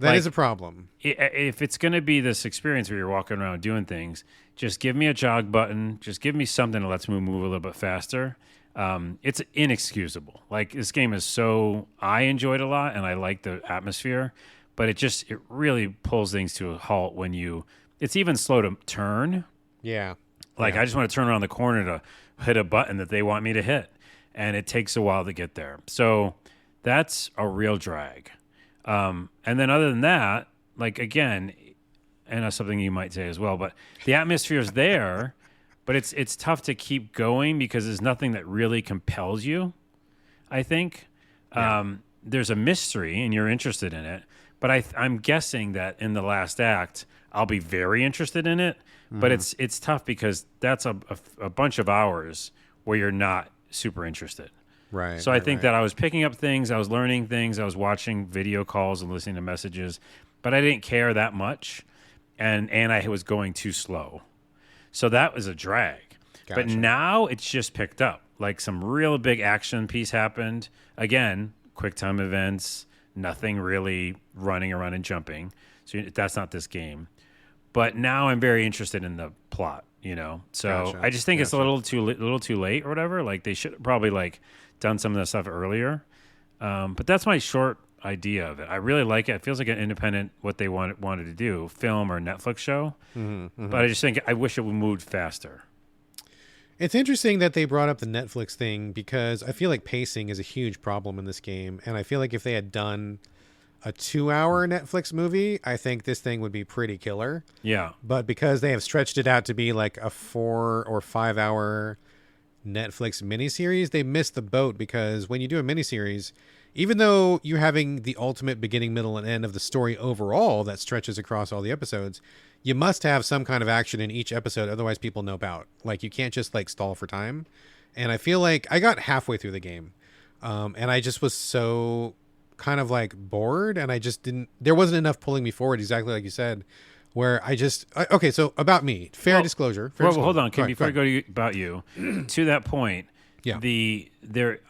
That is a problem. If it's going to be this experience where you're walking around doing things, just give me a jog button. Just give me something that lets me move a little bit faster. It's inexcusable. Like this game is I enjoyed a lot and I like the atmosphere, but it really pulls things to a halt when it's even slow to turn. Yeah. I just want to turn around the corner to hit a button that they want me to hit. and it takes a while to get there. So that's a real drag. And then other than that, like again, and that's something you might say as well, but the atmosphere is there, but it's tough to keep going because there's nothing that really compels you, I think. There's a mystery and you're interested in it, but I'm guessing that in the last act, I'll be very interested in it, but it's tough because that's a bunch of hours where you're not super interested. Right. So I think that I was picking up things, I was learning things, I was watching video calls and listening to messages, but I didn't care that much, and I was going too slow. So that was a drag. Gotcha. But now it's just picked up. Like some real big action piece happened. Again, quick time events, nothing really running around and jumping. So that's not this game. But now I'm very interested in the plot, you know. So Gotcha. I just think it's a little too late or whatever. Like they should have probably like done some of that stuff earlier. But that's my short idea of it. I really like it. It feels like an independent what they wanted to do, film or Netflix show. But I just think I wish it would move faster. It's interesting that they brought up the Netflix thing because I feel like pacing is a huge problem in this game. And I feel like if they had done a 2-hour Netflix movie, I think this thing would be pretty killer. Yeah. But because they have stretched it out to be like a 4 or 5 hour Netflix miniseries, they missed the boat because when you do a miniseries, even though you're having the ultimate beginning, middle, and end of the story overall that stretches across all the episodes, you must have some kind of action in each episode. Otherwise people nope out. Like you can't just like stall for time. And I feel like I got halfway through the game. And I just was so kind of like bored and there wasn't enough pulling me forward, exactly like you said, where okay. So about me, fair disclosure. Hold on. Before I go to about you, to that point, yeah.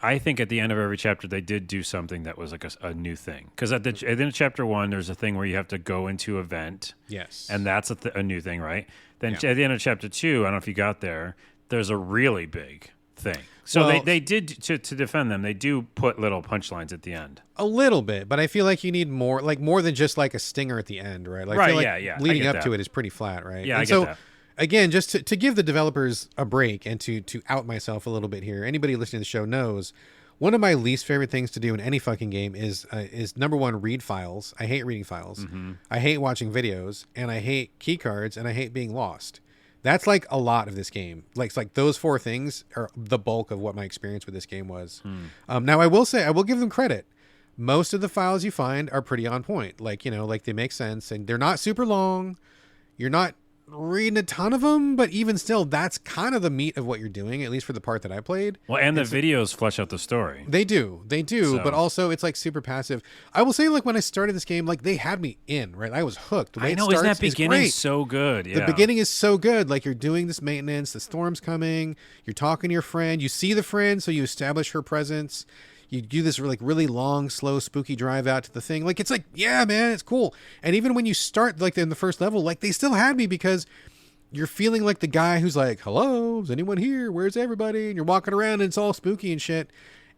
I think at the end of every chapter they did do something that was like a new thing. Because at the end of chapter 1, there's a thing where you have to go into an event. Yes. And that's a new thing, right? Then at the end of chapter 2, I don't know if you got there, there's a really big thing. So they did, to defend them, they do put little punchlines at the end. A little bit, but I feel like you need more than just like a stinger at the end, right? Like, right, I feel like leading up to it is pretty flat, right? Yeah, and I get that. Again, just to give the developers a break and to out myself a little bit here, anybody listening to the show knows one of my least favorite things to do in any fucking game is number one, read files. I hate reading files. I hate watching videos, and I hate key cards, and I hate being lost. That's like a lot of this game. Like those 4 things are the bulk of what my experience with this game was. Now I will say, I will give them credit. Most of the files you find are pretty on point. Like, you know, like they make sense and they're not super long. You're not reading a ton of them, but even still, that's kind of the meat of what you're doing, at least for the part that I played. Well, and the videos flesh out the story. They do, So. but also it's like super passive. I will say, like when I started this game, like they had me in, right? I was hooked. The way I know, it isn't starts that beginning so good? Yeah. The beginning is so good. Like you're doing this maintenance, the storm's coming, you're talking to your friend, you see the friend, so you establish her presence. You do this really long, slow, spooky drive out to the thing. Like, it's like, yeah, man, it's cool. And even when you start like in the first level, like they still had me because you're feeling like the guy who's like, hello, is anyone here? Where's everybody? And you're walking around and it's all spooky and shit.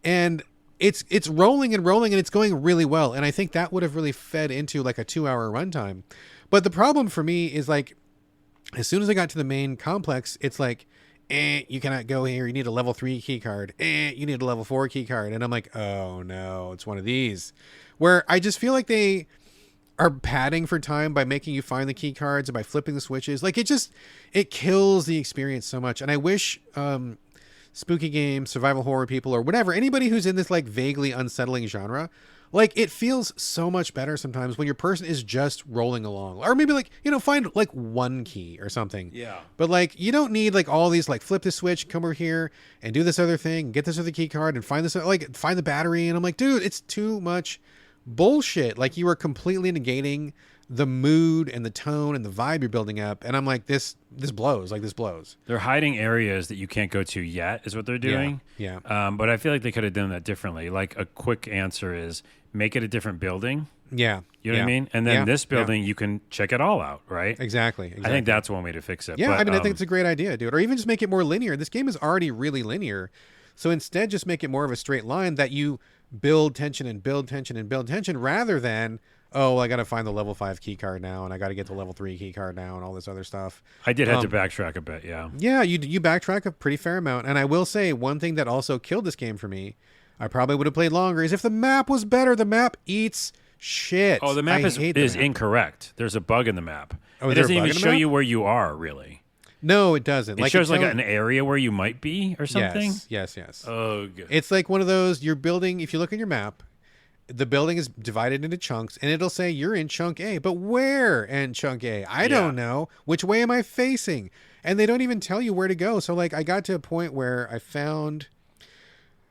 And it's rolling and rolling and it's going really well. And I think that would have really fed into like a 2-hour runtime. But the problem for me is like, as soon as I got to the main complex, it's like, you cannot go here. You need a level 3 key card. You need a level 4 key card. And I'm like, oh no, it's one of these. Where I just feel like they are padding for time by making you find the key cards and by flipping the switches. Like it kills the experience so much. And I wish spooky games, survival horror people, or whatever, anybody who's in this like vaguely unsettling genre, like it feels so much better sometimes when your person is just rolling along, or maybe like, you know, find like one key or something. Yeah. But like, you don't need like all these like flip this switch, come over here and do this other thing, get this other key card and find this, like find the battery. And I'm like, dude, it's too much bullshit. Like you are completely negating the mood and the tone and the vibe you're building up. And I'm like, this blows. Like this blows. They're hiding areas that you can't go to yet is what they're doing. Yeah. But I feel like they could have done that differently. Like a quick answer is make it a different building. Yeah. You know what I mean? And then this building, you can check it all out, right? Exactly. I think that's one way to fix it. Yeah. But, I mean, I think it's a great idea, dude. Or even just make it more linear. This game is already really linear. So instead, just make it more of a straight line that you build tension and build tension and build tension rather than oh, I got to find the level 5 key card now, and I got to get the level 3 key card now, and all this other stuff. I did have to backtrack a bit, yeah. Yeah, you backtrack a pretty fair amount. And I will say one thing that also killed this game for me, I probably would have played longer, is if the map was better. The map eats shit. Oh, the map is map. Incorrect. There's a bug in the map. Oh, it doesn't even show you where you are, really. No, it doesn't. It shows like an area where you might be or something. Yes. Ugh. It's like one of those, you're building, if you look at your map, the building is divided into chunks, and it'll say you're in chunk A. But where in chunk A? I don't know. Which way am I facing? And they don't even tell you where to go. So, like, I got to a point where I found...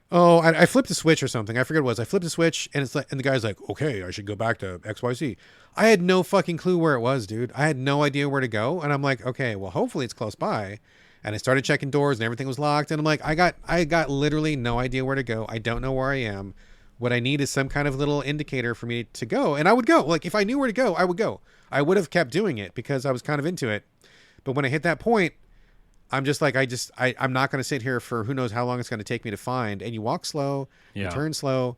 Oh, I flipped a switch or something. I forget what it was. I flipped a switch, and it's like, and the guy's like, okay, I should go back to XYZ. I had no fucking clue where it was, dude. I had no idea where to go. And I'm like, okay, well, hopefully it's close by. And I started checking doors, and everything was locked. And I'm like, I got literally no idea where to go. I don't know where I am. What I need is some kind of little indicator for me to go. And I would go. Like, if I knew where to go, I would go. I would have kept doing it because I was kind of into it. But when I hit that point, I'm just like, I'm not going to sit here for who knows how long it's going to take me to find. And you walk slow, you turn slow.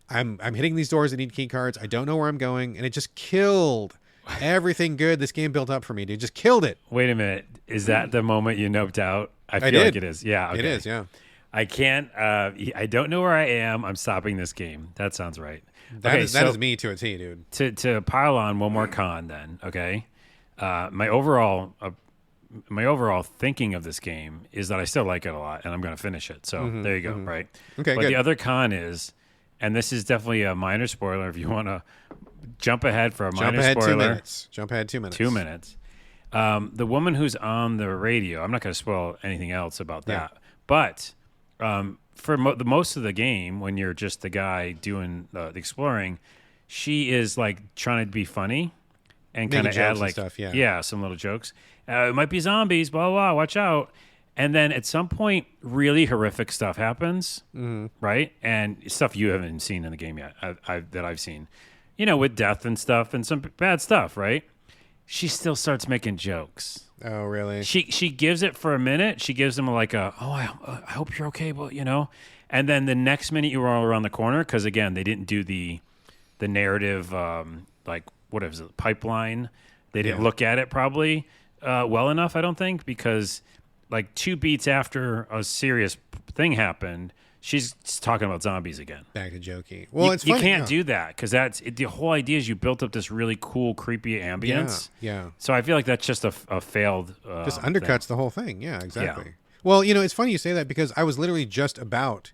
I'm hitting these doors that need key cards. I don't know where I'm going. And it just killed everything good this game built up for me, dude. Just killed it. Wait a minute. Is that the moment you noped out? I feel like it is. Yeah. Okay. It is, yeah. I can't, I don't know where I am. I'm stopping this game. That sounds right. That is me to a T, dude. To pile on one more con then, okay? My overall thinking of this game is that I still like it a lot, and I'm going to finish it. So there you go, right? Okay, but good. the other con is, and this is definitely a minor spoiler if you want to jump ahead for a minor spoiler. Jump ahead 2 minutes. 2 minutes. The woman who's on the radio, I'm not going to spoil anything else about that, but for the most of the game, when you're just the guy doing the exploring, she is like trying to be funny and kind of add like stuff, some little jokes. It might be zombies, blah, blah, blah, watch out. And then at some point, really horrific stuff happens, right? And stuff you haven't seen in the game yet, that I've seen. You know, with death and stuff and some bad stuff, right? She still starts making jokes. Oh, really? She gives it for a minute. She gives him like I hope you're okay, but you know. And then the next minute you roll around the corner, because again, they didn't do the narrative, like, what is it, pipeline. They didn't look at it probably well enough, I don't think, because like 2 beats after a serious thing happened, she's talking about zombies again. Back to jokey. Well, you can't do that because the whole idea is you built up this really cool, creepy ambience. Yeah. So I feel like that's just a failed. Just undercuts the whole thing. Yeah, exactly. Yeah. Well, you know, it's funny you say that because I was literally just about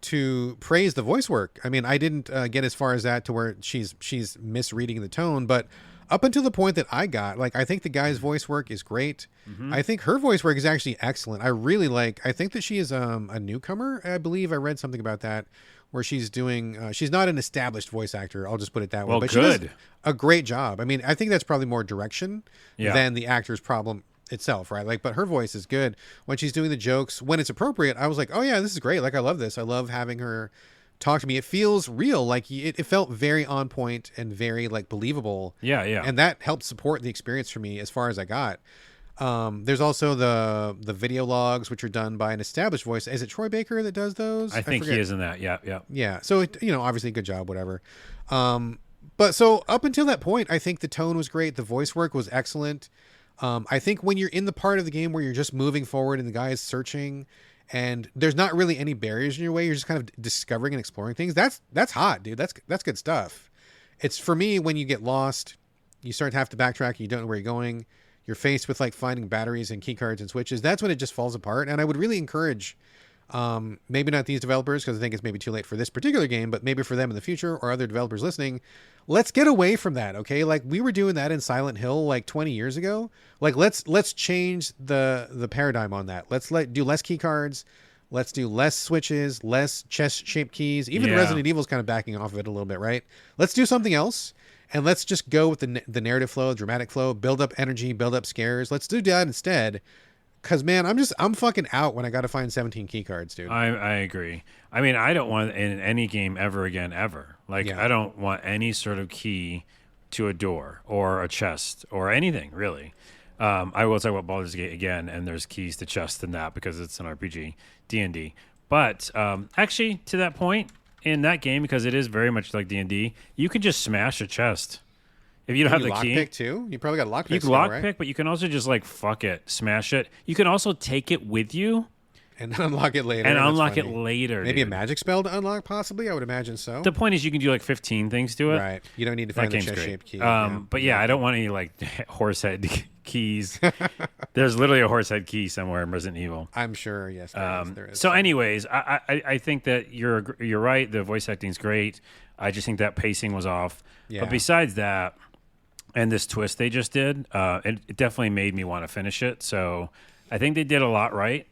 to praise the voice work. I mean, I didn't get as far as that to where she's misreading the tone, but up until the point that I got, like, I think the guy's voice work is great. I think her voice work is actually excellent. I think that she is a newcomer. I believe I read something about that where she's doing, she's not an established voice actor. I'll just put it that way. Well, but good. She does a great job. I mean, I think that's probably more direction than the actor's problem itself, right? Like, but her voice is good when she's doing the jokes when it's appropriate. I was like, oh yeah, this is great. Like, I love this. I love having her talk to me. It feels real. Like, it felt very on point and very like believable. Yeah. And that helped support the experience for me as far as I got. There's also the video logs, which are done by an established voice. Is it Troy Baker that does those? I think he is in that. Yeah. So obviously good job, whatever. But so up until that point, I think the tone was great. The voice work was excellent. I think when you're in the part of the game where you're just moving forward and the guy is searching and there's not really any barriers in your way, you're just kind of discovering and exploring things. That's hot, dude. That's good stuff. It's, for me, when you get lost, you start to have to backtrack, you don't know where you're going, you're faced with like finding batteries and key cards and switches. That's when it just falls apart. And I would really encourage, maybe not these developers, because I think it's maybe too late for this particular game, but maybe for them in the future or other developers listening, let's get away from that. Okay. Like, we were doing that in Silent Hill like 20 years ago. Like, let's change the paradigm on that. Let's do less key cards. Let's do less switches, less chest shaped keys. Even Resident Evil's kind of backing off of it a little bit, right? Let's do something else. And let's just go with the narrative flow, dramatic flow, build up energy, build up scares. Let's do that instead. Cause man, I'm fucking out when I got to find 17 key cards, dude. I agree. I mean, I don't want in any game ever again, ever. Like, I don't want any sort of key to a door or a chest or anything, really. I will talk about Baldur's Gate again, and there's keys to chests in that because it's an RPG, D&D. But actually, to that point, in that game, because it is very much like D&D, you can just smash a chest. If you don't have the key. Lockpick too? You probably got a lockpick. You can lockpick, right? But you can also just like fuck it, smash it. You can also take it with you and unlock it later. Maybe a magic spell to unlock, possibly. I would imagine so. The point is, you can do like 15 things to it. Right. You don't need to find the chest-shaped key. But yeah, I don't want any like horse head keys. There's literally a horse head key somewhere in Resident Evil. I'm sure. Yes, there is. So, anyways, I think that you're right. The voice acting's great. I just think that pacing was off. Yeah. But besides that, and this twist they just did, it definitely made me want to finish it. So I think they did a lot right.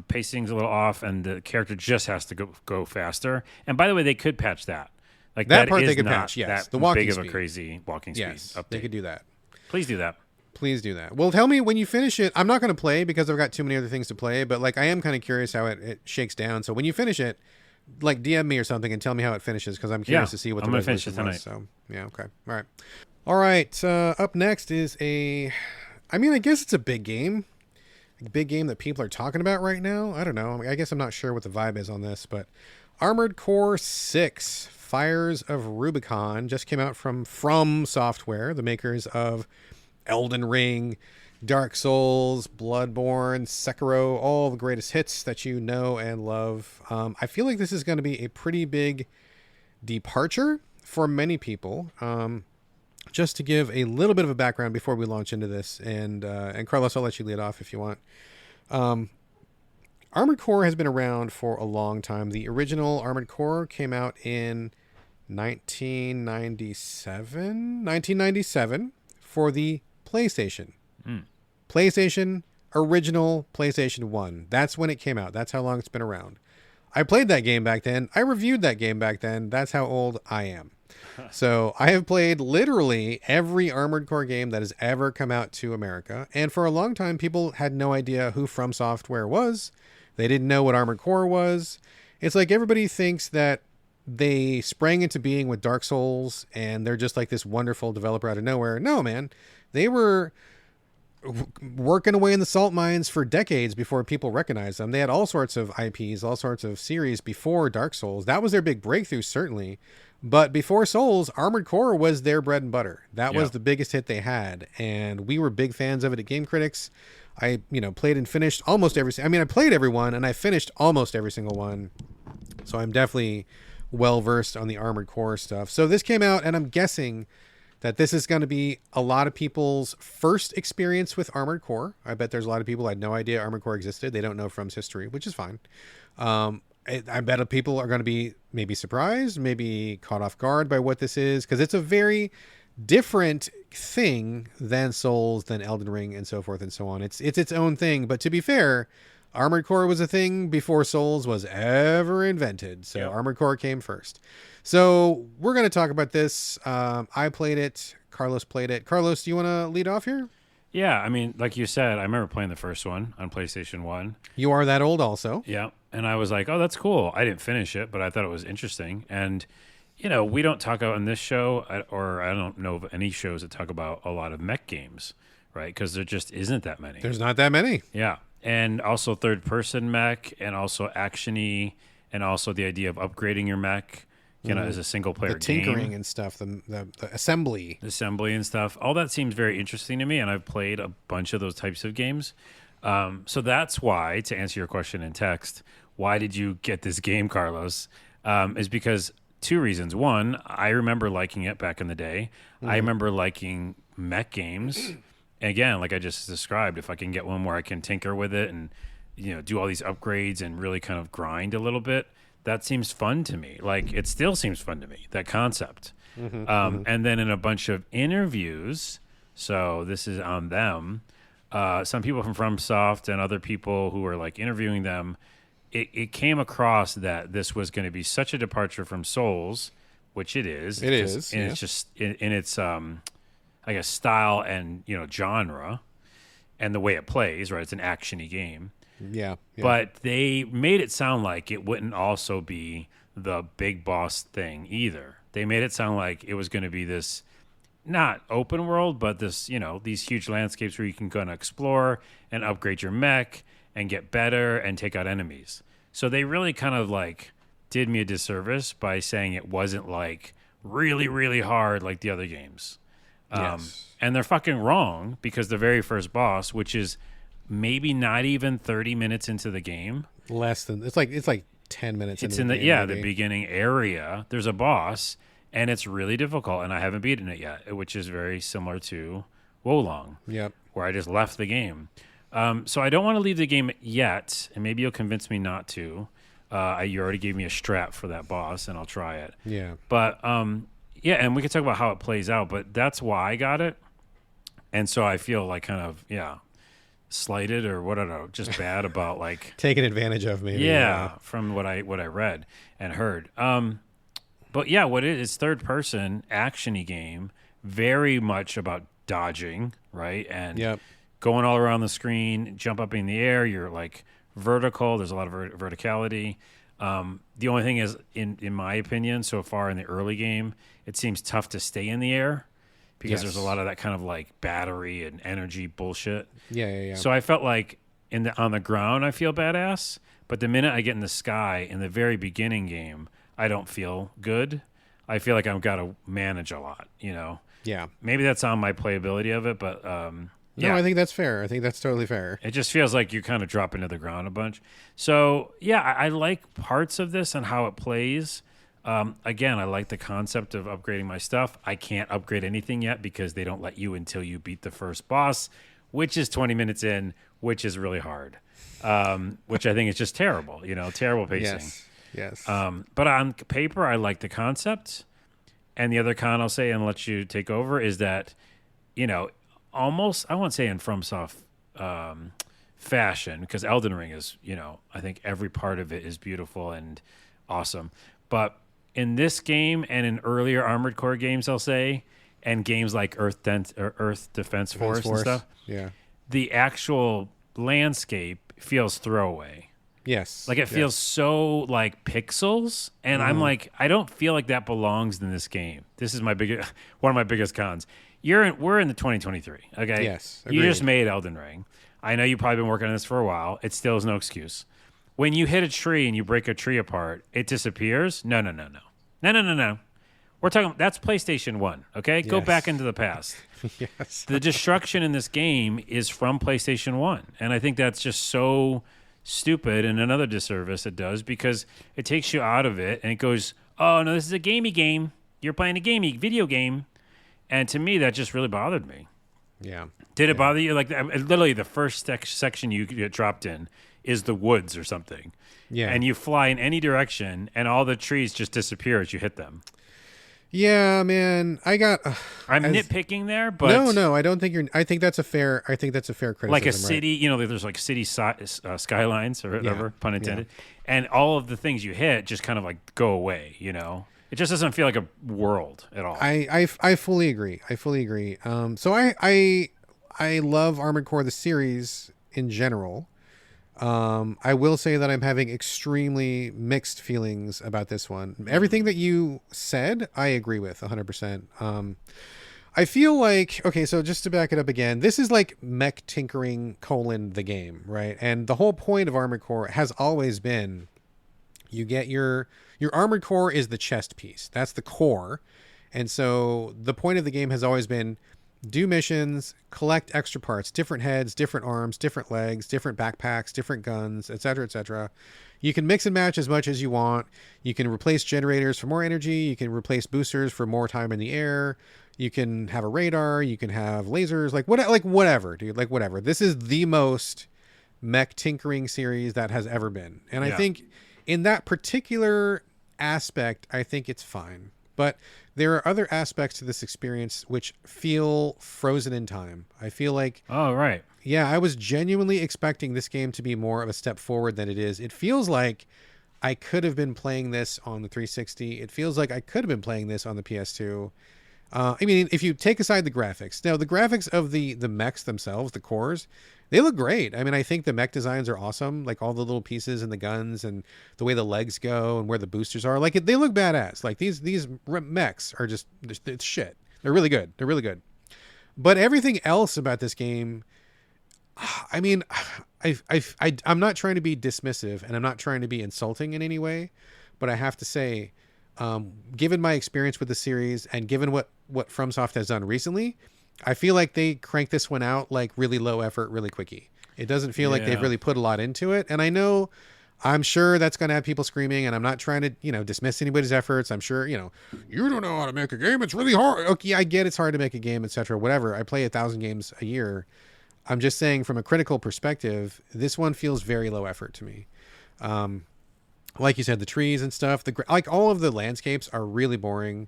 Pacing's a little off, and the character just has to go faster. And by the way, they could patch that. Like that part they could patch. Yes, the walking big speed. Of a crazy walking speed. Yes, update. They could do that. Please do that. Please do that. Well, tell me when you finish it. I'm not going to play because I've got too many other things to play. But like, I am kind of curious how it shakes down. So when you finish it, like DM me or something and tell me how it finishes because I'm curious to see what the resolution was. So yeah, okay, all right. Up next is I guess it's a big game that people are talking about right now. I don't know. I guess I'm not sure what the vibe is on this, but Armored Core 6 Fires of Rubicon just came out from Software, the makers of Elden Ring, Dark Souls, Bloodborne, Sekiro, all the greatest hits that you know and love. I feel like this is going to be a pretty big departure for many people. Just to give a little bit of a background before we launch into this, and Carlos, I'll let you lead off if you want. Armored Core has been around for a long time. The original Armored Core came out in 1997 for the PlayStation. Original PlayStation 1. That's when it came out. That's how long it's been around. I played that game back then. I reviewed that game back then. That's how old I am. So I have played literally every Armored Core game that has ever come out to America. And for a long time, people had no idea who From Software was. They didn't know what Armored Core was. It's like everybody thinks that they sprang into being with Dark Souls and they're just like this wonderful developer out of nowhere. No, man. They were working away in the salt mines for decades before people recognized them. They had all sorts of IPs, all sorts of series before Dark Souls. That was their big breakthrough, certainly. But before Souls, Armored Core was their bread and butter. That was the biggest hit they had. And we were big fans of it at Game Critics. I, played and finished almost every... I played every one, and I finished almost every single one. So I'm definitely well-versed on the Armored Core stuff. So this came out, and I'm guessing that this is going to be a lot of people's first experience with Armored Core. I bet there's a lot of people who had no idea Armored Core existed. They don't know From's history, which is fine. I bet people are going to be maybe surprised, maybe caught off guard by what this is, because it's a very different thing than Souls, than Elden Ring, and so forth and so on. It's its own thing. But to be fair, Armored Core was a thing before Souls was ever invented. So Armored Core came first. So we're going to talk about this. I played it. Carlos played it. Carlos, do you want to lead off here? Yeah, like you said, I remember playing the first one on PlayStation 1. You are that old also. Yeah, and I was like, oh, that's cool. I didn't finish it, but I thought it was interesting. And, we don't talk about on this show, or I don't know of any shows that talk about a lot of mech games, right? Because there just isn't that many. There's not that many. Yeah, and also third-person mech, and also action-y, and also the idea of upgrading your mech. As a single player game. The tinkering and stuff, the assembly. Assembly and stuff. All that seems very interesting to me, and I've played a bunch of those types of games. So that's why, to answer your question in text, why did you get this game, Carlos? Is because two reasons. One, I remember liking it back in the day. I remember liking mech games. And again, like I just described, if I can get one where I can tinker with it and do all these upgrades and really kind of grind a little bit, that seems fun to me. Like, it still seems fun to me, that concept. And then in a bunch of interviews, so this is on them, some people from FromSoft and other people who were like interviewing them, it came across that this was going to be such a departure from Souls, which it is. It is. And it's just in its, I guess, style and, genre and the way it plays, right? It's an action-y game. Yeah. But they made it sound like it wouldn't also be the big boss thing either. They made it sound like it was going to be this, not open world, but this, these huge landscapes where you can go and explore and upgrade your mech and get better and take out enemies. So they really kind of like did me a disservice by saying it wasn't like really, really hard like the other games. Yes. And they're fucking wrong, because the very first boss, which is maybe not even 30 minutes into the game, Less than it's like 10 minutes. it's into in the the game, the maybe. beginning area. There's a boss, and it's really difficult, and I haven't beaten it yet, which is very similar to Wolong, Yep. where I just left the game. So I don't want to leave the game yet, and maybe you'll convince me not to. You already gave me a strap for that boss, and I'll try it. Yeah. But yeah, and we can talk about how it plays out, but that's why I got it. And so I feel like kind of, slighted, or what, I don't know, just bad about like Taking advantage of me. from what I read and heard. But yeah, what it is, third person actiony game, very much about dodging, right? And Yep. going all around the screen, jump up in the air. You're like vertical. There's a lot of verticality. The only thing is, in my opinion, so far in the early game, it seems tough to stay in the air, because there's a lot of that kind of like battery and energy bullshit. Yeah. So I felt like on the ground, I feel badass. But the minute I get in the sky in the very beginning game, I don't feel good. I feel like I've got to manage a lot, Yeah. Maybe that's on my playability of it, but No, I think that's fair. I think that's totally fair. it just feels like you kind of drop into the ground a bunch. So yeah, I like parts of this and how it plays. Again, I like the concept of upgrading my stuff. I can't upgrade anything yet because they don't let you until you beat the first boss, which is 20 minutes in, which is really hard. Which I think is just terrible, terrible pacing. Yes. But on paper, I like the concept. And the other con I'll say, and let you take over, is that, almost, I won't say in FromSoft fashion, because Elden Ring is, I think every part of it is beautiful and awesome. But in this game and in earlier Armored Core games, I'll say, and games like Earth Defense Force and stuff, Yeah. the actual landscape feels throwaway. Yes. Like it feels so like pixels, and I'm like, I don't feel like that belongs in this game. This is one of my biggest cons. We're in the 2023. Okay. Yes, You just agreed. made Elden Ring. I know you've probably been working on this for a while. It still is no excuse. When you hit a tree and you break a tree apart, it disappears. No. We're talking. That's PlayStation 1. Okay. Go Yes. back into the past. Yes. The destruction in this game is from PlayStation 1. And I think that's just so stupid, and another disservice it does, because it takes you out of it and it goes, oh, no, this is a gamey game. You're playing a gamey video game. And to me, that just really bothered me. Yeah. Did it bother you? Like literally the first section you get dropped in is the woods or something. Yeah. And you fly in any direction and all the trees just disappear as you hit them. Yeah, man. I'm nitpicking there, but No, I don't think you're. I think that's a fair criticism. like a right? city, there's like city skylines or whatever, Yeah, pun intended, and all of the things you hit just kind of like go away. It just doesn't feel like a world at all. I fully agree. So I love Armored Core the series in general. I will say that I'm having extremely mixed feelings about this one. Everything that you said, I agree with 100%. I feel like, okay, so just to back it up again, this is like mech tinkering : the game, right? And the whole point of Armored Core has always been, you get your Armored Core is the chest piece. That's the core. And so the point of the game has always been, do missions, collect extra parts, different heads, different arms, different legs, different backpacks, different guns, etc., etc. You can mix and match as much as you want. You can replace generators for more energy. You can replace boosters for more time in the air. You can have a radar. You can have lasers. Whatever, dude. Like whatever. This is the most mech tinkering series that has ever been. And I think in that particular aspect, I think it's fine. But there are other aspects to this experience which feel frozen in time. I feel like, oh, right. yeah, I was genuinely expecting this game to be more of a step forward than it is. It feels like I could have been playing this on the 360. It feels like I could have been playing this on the PS2. I mean, if you take aside the graphics. Now, the graphics of the mechs themselves, the cores, they look great. I mean, I think the mech designs are awesome. Like all the little pieces and the guns and the way the legs go and where the boosters are. Like they look badass. Like these mechs are just, it's shit. They're really good. But everything else about this game, I mean, I'm not trying to be dismissive and I'm not trying to be insulting in any way, but I have to say, given my experience with the series and given what FromSoft has done recently, I feel like they cranked this one out like really low effort, really quickie. It doesn't feel like they've really put a lot into it. And I'm sure that's going to have people screaming, and I'm not trying to, dismiss anybody's efforts. I'm sure, you don't know how to make a game. It's really hard. Okay, I get it's hard to make a game, etc. Whatever. I play 1,000 games a year. I'm just saying from a critical perspective, this one feels very low effort to me. Like you said, the trees and stuff, like all of the landscapes are really boring.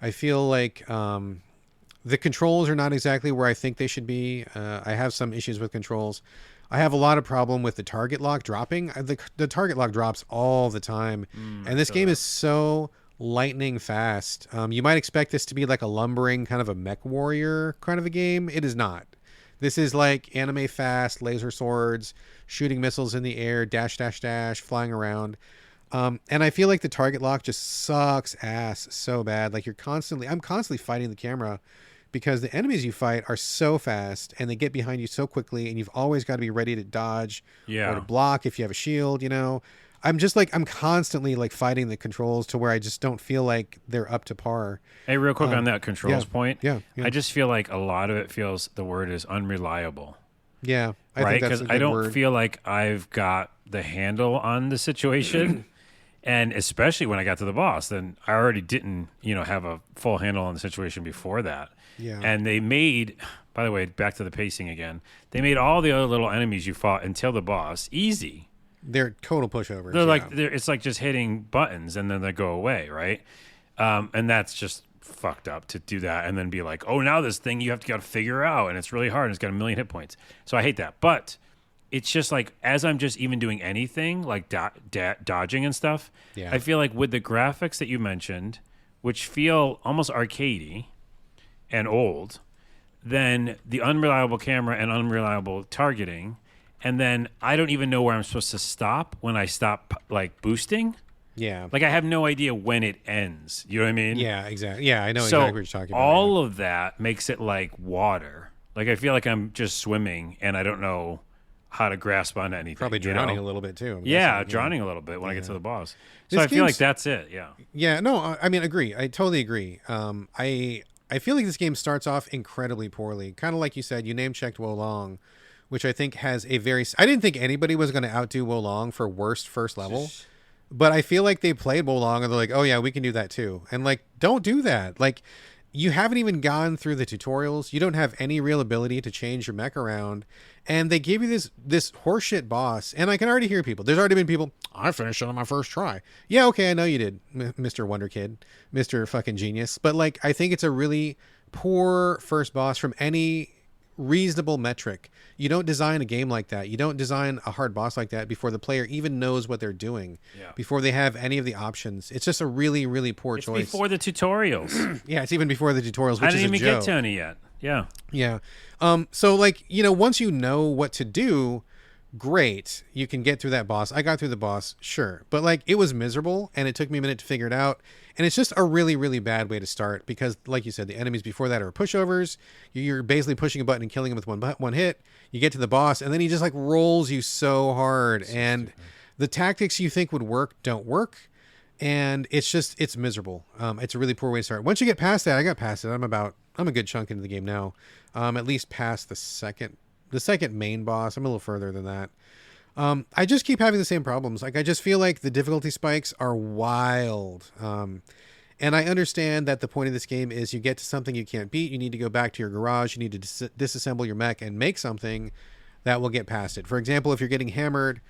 I feel like the controls are not exactly where I think they should be. I have some issues with controls. I have a lot of problem with the target lock dropping. The target lock drops all the time. And this game is so lightning fast. You might expect this to be like a lumbering kind of a mech warrior kind of a game. It is not. This is like anime fast, laser swords, shooting missiles in the air, dash, dash, dash, flying around. And I feel like the target lock just sucks ass so bad. Like I'm constantly fighting the camera because the enemies you fight are so fast and they get behind you so quickly, and you've always got to be ready to dodge or to block if you have a shield, I'm constantly like fighting the controls to where I just don't feel like they're up to par. Hey, real quick on that controls point. Yeah. I just feel like a lot of it feels the word is unreliable. Yeah. I right? think that's a good I don't word. feel like I've got the handle on the situation. And especially when I got to the boss, then I already didn't, have a full handle on the situation before that. Yeah. And they made, by the way, back to the pacing again, they made all the other little enemies you fought until the boss easy. They're total pushovers. It's like just hitting buttons and then they go away, right? And that's just fucked up to do that and then be like, oh, now this thing you have to got to figure out and it's really hard and it's got 1 million hit points. So I hate that. But it's just like as I'm just even doing anything like dodging and stuff, I feel like with the graphics that you mentioned, which feel almost arcadey and old, then the unreliable camera and unreliable targeting, and then I don't even know where I'm supposed to stop when I stop like boosting. Yeah. Like I have no idea when it ends. You know what I mean? Yeah, exactly. Yeah, I know So exactly what you're talking about. all of that makes it like water. Like I feel like I'm just swimming and I don't know how to grasp on anything. Probably drowning a little bit too. I'm Yeah, guessing. drowning a little bit when I get to the boss. So This I feel like game's- that's it. Yeah. Yeah, no, I mean, agree. I totally agree. I feel like this game starts off incredibly poorly. Kind of like you said, you name-checked Wolong, which I think has a very... I didn't think anybody was going to outdo Wolong for worst first level, but I feel like they played Wolong and they're like, oh yeah, we can do that too. And like, don't do that. Like, you haven't even gone through the tutorials. You don't have any real ability to change your mech around. And they give you this horseshit boss. And I can already hear people. There's already been people, I finished it on my first try. Yeah, okay, I know you did, Mr. Wonder Kid, Mr. fucking genius. But like, I think it's a really poor first boss from any reasonable metric. You don't design a game like that. You don't design a hard boss like that before the player even knows what they're doing. Yeah. Before they have any of the options. It's just a really, really poor It's choice. before the tutorials. Yeah, it's even before the tutorials, which I didn't is a even joke. get to any yet. Yeah. Yeah. So like, once you know what to do, great. You can get through that boss. I got through the boss, sure. But like, it was miserable and it took me a minute to figure it out. And it's just a really, really bad way to start because like you said, the enemies before that are pushovers. You're basically pushing a button and killing him with one hit. You get to the boss and then he just like rolls you so hard. And the tactics you think would work don't work. And it's miserable. It's a really poor way to start. Once you get past that, I got past it. I'm a good chunk into the game now. At least past the second main boss. I'm a little further than that. I just keep having the same problems. Like, I just feel like the difficulty spikes are wild. And I understand that the point of this game is you get to something you can't beat. You need to go back to your garage. You need to disassemble your mech and make something that will get past it. For example, if you're getting hammered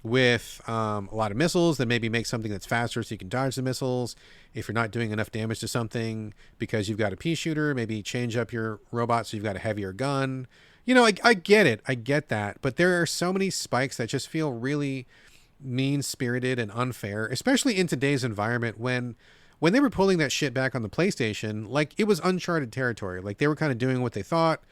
with a lot of missiles, then maybe make something that's faster so you can dodge the missiles. If you're not doing enough damage to something because you've got a pea shooter, maybe change up your robot so you've got a heavier gun. I get it. I get that. But there are so many spikes that just feel really mean-spirited and unfair, especially in today's environment when they were pulling that shit back on the PlayStation, like it was uncharted territory. Like they were kind of doing what they thought.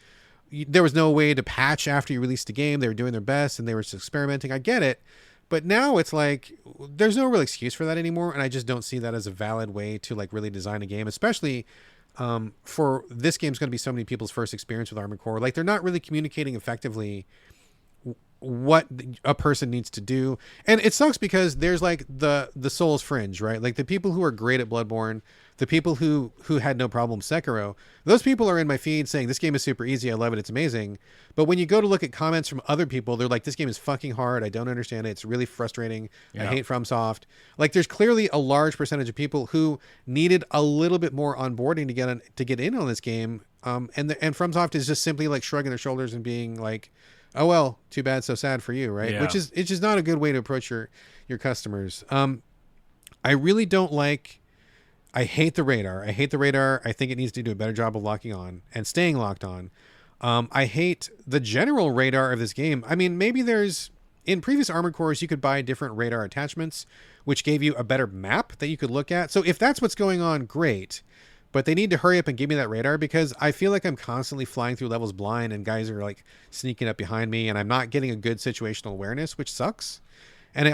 There was no way to patch after you released the game. They were doing their best and they were just experimenting. I get it. But now it's like, there's no real excuse for that anymore. And I just don't see that as a valid way to like really design a game, especially for this game's going to be so many people's first experience with Armored Core. Like they're not really communicating effectively what a person needs to do. And it sucks because there's like the Souls fringe, right? Like the people who are great at Bloodborne, the people who had no problem Sekiro, those people are in my feed saying this game is super easy, I love it, it's amazing. But when you go to look at comments from other people, they're like, this game is fucking hard, I don't understand it, it's really frustrating, I hate FromSoft. Like there's clearly a large percentage of people who needed a little bit more onboarding to get in on this game. And FromSoft is just simply like shrugging their shoulders and being like, oh well, too bad, so sad for you, right? Which is, it's just not a good way to approach your customers. I really don't like, I hate the radar. I think it needs to do a better job of locking on and staying locked on. I hate the general radar of this game. I mean, maybe in previous Armored Cores, you could buy different radar attachments, which gave you a better map that you could look at. So if that's what's going on, great. But they need to hurry up and give me that radar, because I feel like I'm constantly flying through levels blind and guys are like sneaking up behind me and I'm not getting a good situational awareness, which sucks. And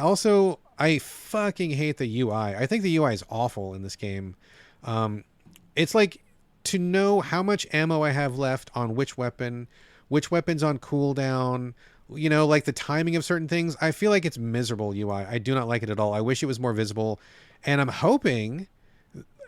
I fucking hate the UI. I think the UI is awful in this game. It's like, to know how much ammo I have left on which weapon's on cooldown, you know, like the timing of certain things. I feel like it's miserable UI. I do not like it at all. I wish it was more visible. And I'm hoping,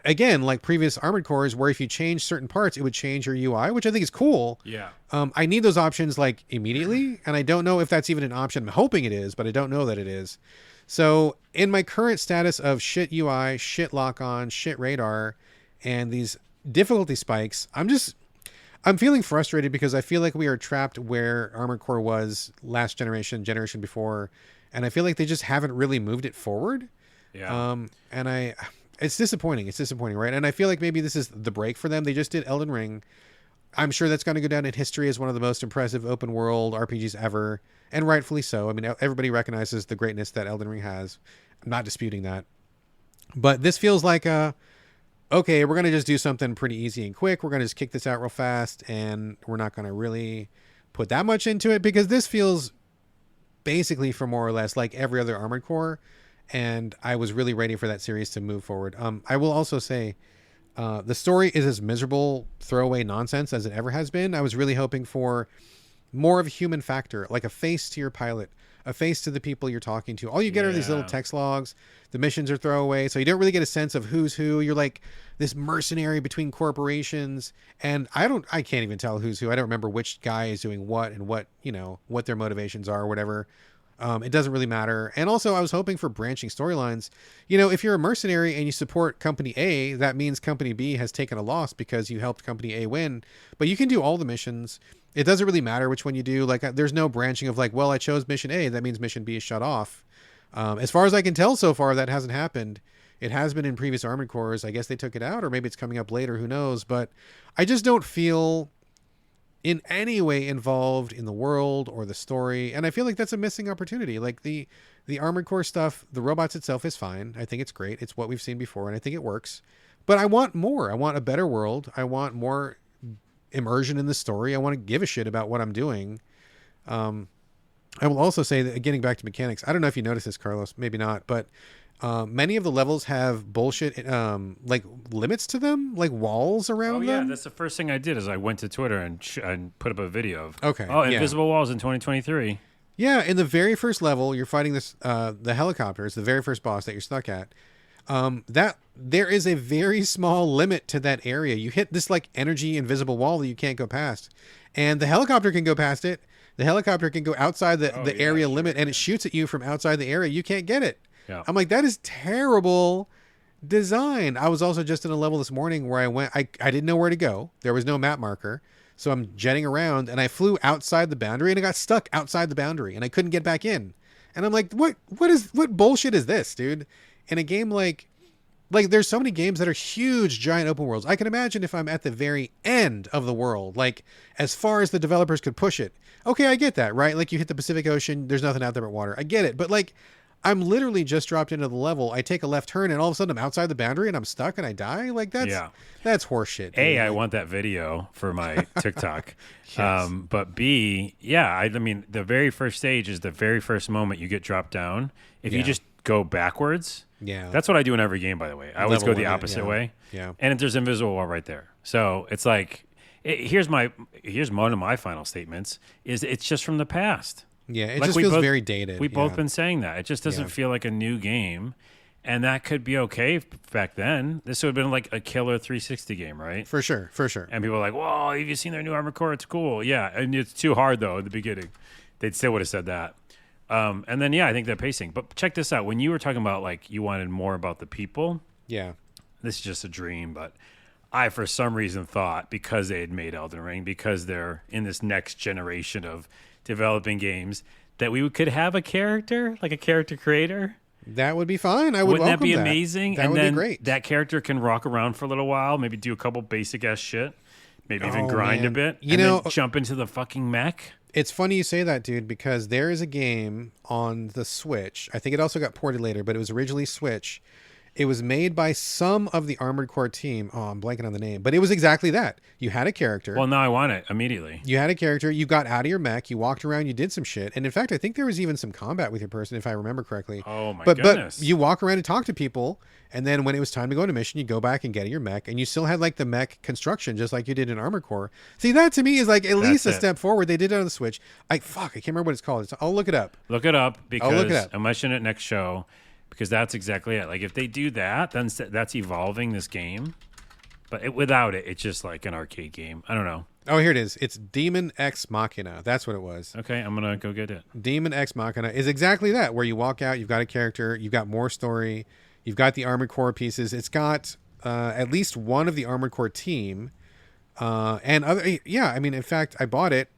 again, like previous Armored Cores, where if you change certain parts, it would change your UI, which I think is cool. Yeah. I need those options like immediately, and I don't know if that's even an option. I'm hoping it is, but I don't know that it is. So in my current status of shit UI, shit lock-on, shit radar, and these difficulty spikes, I'm feeling frustrated because I feel like we are trapped where Armored Core was last generation before, and I feel like they just haven't really moved it forward. Yeah. And it's disappointing. Right? And I feel like maybe this is the break for them. They just did Elden Ring. I'm sure that's going to go down in history as one of the most impressive open world RPGs ever, and rightfully so. I mean, everybody recognizes the greatness that Elden Ring has. I'm not disputing that. But this feels like okay, we're going to just do something pretty easy and quick. We're going to just kick this out real fast, and we're not going to really put that much into it, because this feels basically for more or less like every other Armored Core, and I was really ready for that series to move forward. I will also say the story is as miserable throwaway nonsense as it ever has been. I was really hoping for more of a human factor, like a face to your pilot, a face to the people you're talking to. All you get are these little text logs. The missions are throwaway, so you don't really get a sense of who's who. You're like this mercenary between corporations, and I can't even tell who's who. I don't remember which guy is doing what and what their motivations are or whatever. It doesn't really matter. And also, I was hoping for branching storylines. You know, if you're a mercenary and you support Company A, that means Company B has taken a loss because you helped Company A win. But you can do all the missions. It doesn't really matter which one you do. Like, there's no branching of like, well, I chose Mission A, that means Mission B is shut off. As far as I can tell so far, that hasn't happened. It has been in previous Armored Cores. I guess they took it out, or maybe it's coming up later. Who knows? But I just don't feel in any way involved in the world or the story, and I feel like that's a missing opportunity. Like the Armored Core stuff, the robots itself is fine. I think it's great. It's what we've seen before, and I think it works. But I want more. I want a better world. I want more immersion in the story. I want to give a shit about what I'm doing. I will also say that, getting back to mechanics, I don't know if you noticed this, Carlos, maybe not, but many of the levels have bullshit like limits to them, like walls around them. That's the first thing I did is I went to Twitter and put up a video of invisible walls in 2023. Yeah, in the very first level, you're fighting this the helicopters, the very first boss that you're stuck at. That there is a very small limit to that area. You hit this like energy invisible wall that you can't go past, and the helicopter can go past it. The helicopter can go outside the area limit, and it shoots at you from outside the area. You can't get it. Yeah. I'm like, that is terrible design. I was also just in a level this morning where I didn't know where to go. There was no map marker. So I'm jetting around, and I flew outside the boundary, and I got stuck outside the boundary, and I couldn't get back in. And I'm like, what bullshit is this, dude? In a game like there's so many games that are huge, giant open worlds. I can imagine if I'm at the very end of the world, like as far as the developers could push it. Okay, I get that, right? Like you hit the Pacific Ocean, there's nothing out there but water. I get it. But like, I'm literally just dropped into the level. I take a left turn, and all of a sudden I'm outside the boundary, and I'm stuck, and I die. Like that's horseshit. A, I want that video for my TikTok. Yes. But B, I mean, the very first stage is the very first moment you get dropped down. If you just go backwards, that's what I do in every game, by the way. I always go the opposite way. Yeah. And there's invisible wall right there. So it's like, here's one of my final statements, is it's just from the past. Yeah, it Like just feels very dated. We've both been saying that. It just doesn't Yeah. feel like a new game. And that could be okay back then. This would have been like a killer 360 game, right? For sure, for sure. And people are like, "Whoa, have you seen their new Armored Core? It's cool." Yeah, and it's too hard though at the beginning. They still would have said that. And then I think that pacing. But check this out. When you were talking about like you wanted more about the people, Yeah. this is just a dream, but I for some reason thought because they had made Elden Ring, because they're in this next generation of developing games, that we could have a character, like a character creator. That would be fine. I would Wouldn't that welcome be amazing? That and would then be great. that character can rock around for a little while, maybe do a couple basic ass shit, maybe even Oh, grind a man. bit, You and know, then jump into the fucking mech. It's funny you say that, dude, because there is a game on the Switch. I think it also got ported later, but it was originally Switch. It was made by some of the Armored Core team. Oh, I'm blanking on the name, but it was exactly that. You had a character. Well, now I want it immediately. You had a character. You got out of your mech. You walked around. You did some shit. And in fact, I think there was even some combat with your person, if I remember correctly. Oh my but goodness! you walk around and talk to people, and then when it was time to go on a mission, you go back and get your mech, and you still had like the mech construction, just like you did in Armored Core. See, that to me is like at least a step forward. They did it on the Switch. I can't remember what it's called. I'll look it up. Look it up because I'll look it up. I'll mention it next show. Because that's exactly it. Like if they do that, then that's evolving this game. But without it, it's just like an arcade game. I don't know. Oh, here it is. It's Demon Ex Machina. That's what it was. Okay, I'm gonna go get it. Demon Ex Machina is exactly that, where you walk out, you've got a character, you've got more story, you've got the Armored Core pieces. It's got at least one of the Armored Core team, and other. Yeah, I mean, in fact, I bought it,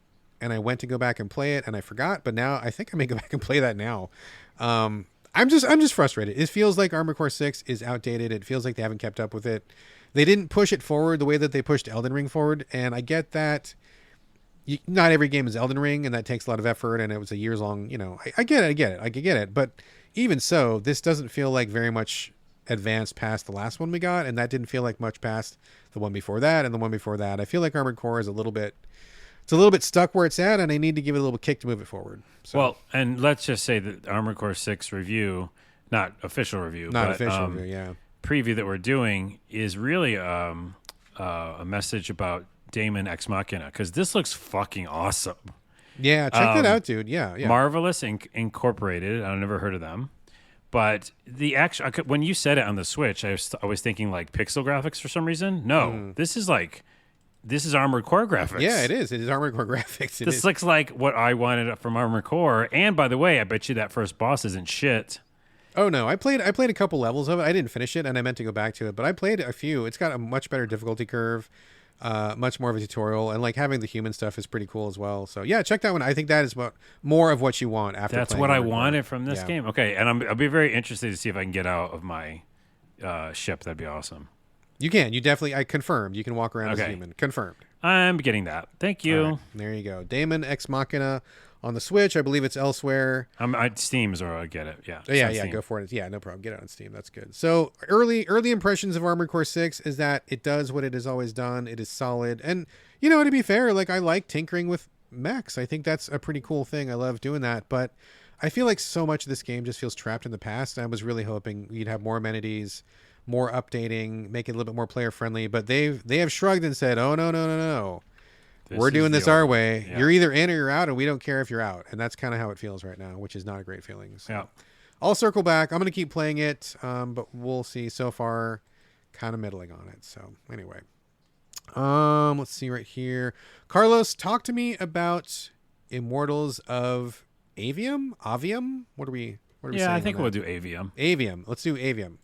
and I went to go back and play it, and I forgot. But now I think I may go back and play that now. I'm just frustrated. It feels like Armored Core 6 is outdated. It feels like they haven't kept up with it. They didn't push it forward the way that they pushed Elden Ring forward, and I get that. Not every game is Elden Ring, and that takes a lot of effort, and it was a years long. I get it. I get it. But even so, this doesn't feel like very much advanced past the last one we got, and that didn't feel like much past the one before that and the one before that. I feel like Armored Core is a little bit stuck where it's at, and I need to give it a little kick to move it forward. So, Well, and let's just say that Armored Core 6 review, not official review, not but official review, yeah. preview that we're doing is really a message about Daemon Ex Machina, because this looks fucking awesome. Yeah, check that out, dude. Yeah. Marvelous Incorporated. I've never heard of them. But the actual, when you said it on the Switch, I was thinking like pixel graphics for some reason. No, this is Armored Core graphics. Yeah, it is. It is Armored Core graphics. This looks like what I wanted from Armored Core. And by the way, I bet you that first boss isn't shit. Oh no, I played a couple levels of it. I didn't finish it, and I meant to go back to it, but I played a few. It's got a much better difficulty curve, much more of a tutorial, and like having the human stuff is pretty cool as well. So yeah, check that one. I think that is more of what you want after. That's playing what I Armored Core. wanted from this game. Okay, and I'll be very interested to see if I can get out of my ship. That'd be awesome. You can. You definitely. I confirmed. You can walk around as a human. Confirmed. I'm getting that. Thank you. Right, there you go. Daemon Ex Machina on the Switch. I believe it's elsewhere. Steam's where I get it. Yeah. Yeah. Go for it. Yeah, no problem. Get it on Steam. That's good. So early impressions of Armored Core 6 is that it does what it has always done. It is solid. And, to be fair, like I like tinkering with mechs. I think that's a pretty cool thing. I love doing that. But I feel like so much of this game just feels trapped in the past. I was really hoping you'd have more amenities, more updating, make it a little bit more player friendly. But they have shrugged and said, oh, no. We're doing this our way. Yeah. You're either in or you're out, and we don't care if you're out. And that's kind of how it feels right now, which is not a great feeling. So yeah. I'll circle back. I'm going to keep playing it, but we'll see. So far, kind of middling on it. So anyway, let's see right here. Carlos, talk to me about Immortals of Aveum. Aveum? What are we saying? Yeah, I think we'll do Aveum. Aveum. Let's do Aveum.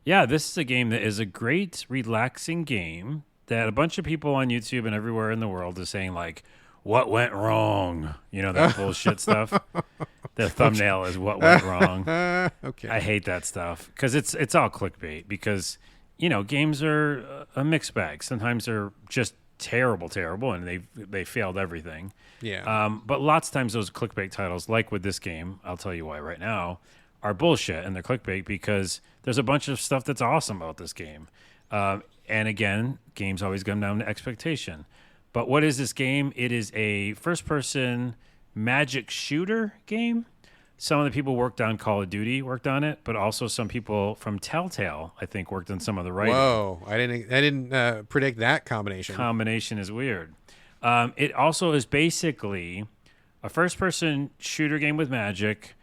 Yeah, this is a game that is a great, relaxing game that a bunch of people on YouTube and everywhere in the world is saying, like, what went wrong? That bullshit stuff. The thumbnail is what went wrong. Okay. I hate that stuff because it's all clickbait because, games are a mixed bag. Sometimes they're just terrible, and they failed everything. Yeah. But lots of times those clickbait titles, like with this game, I'll tell you why right now, are bullshit and they're clickbait because there's a bunch of stuff that's awesome about this game. And again, games always come down to expectation. But what is this game? It is a first-person magic shooter game. Some of the people worked on Call of Duty worked on it, but also some people from Telltale, I think, worked on some of the writing. Whoa! I didn't predict that combination. Combination is weird. It also is basically a first-person shooter game with magic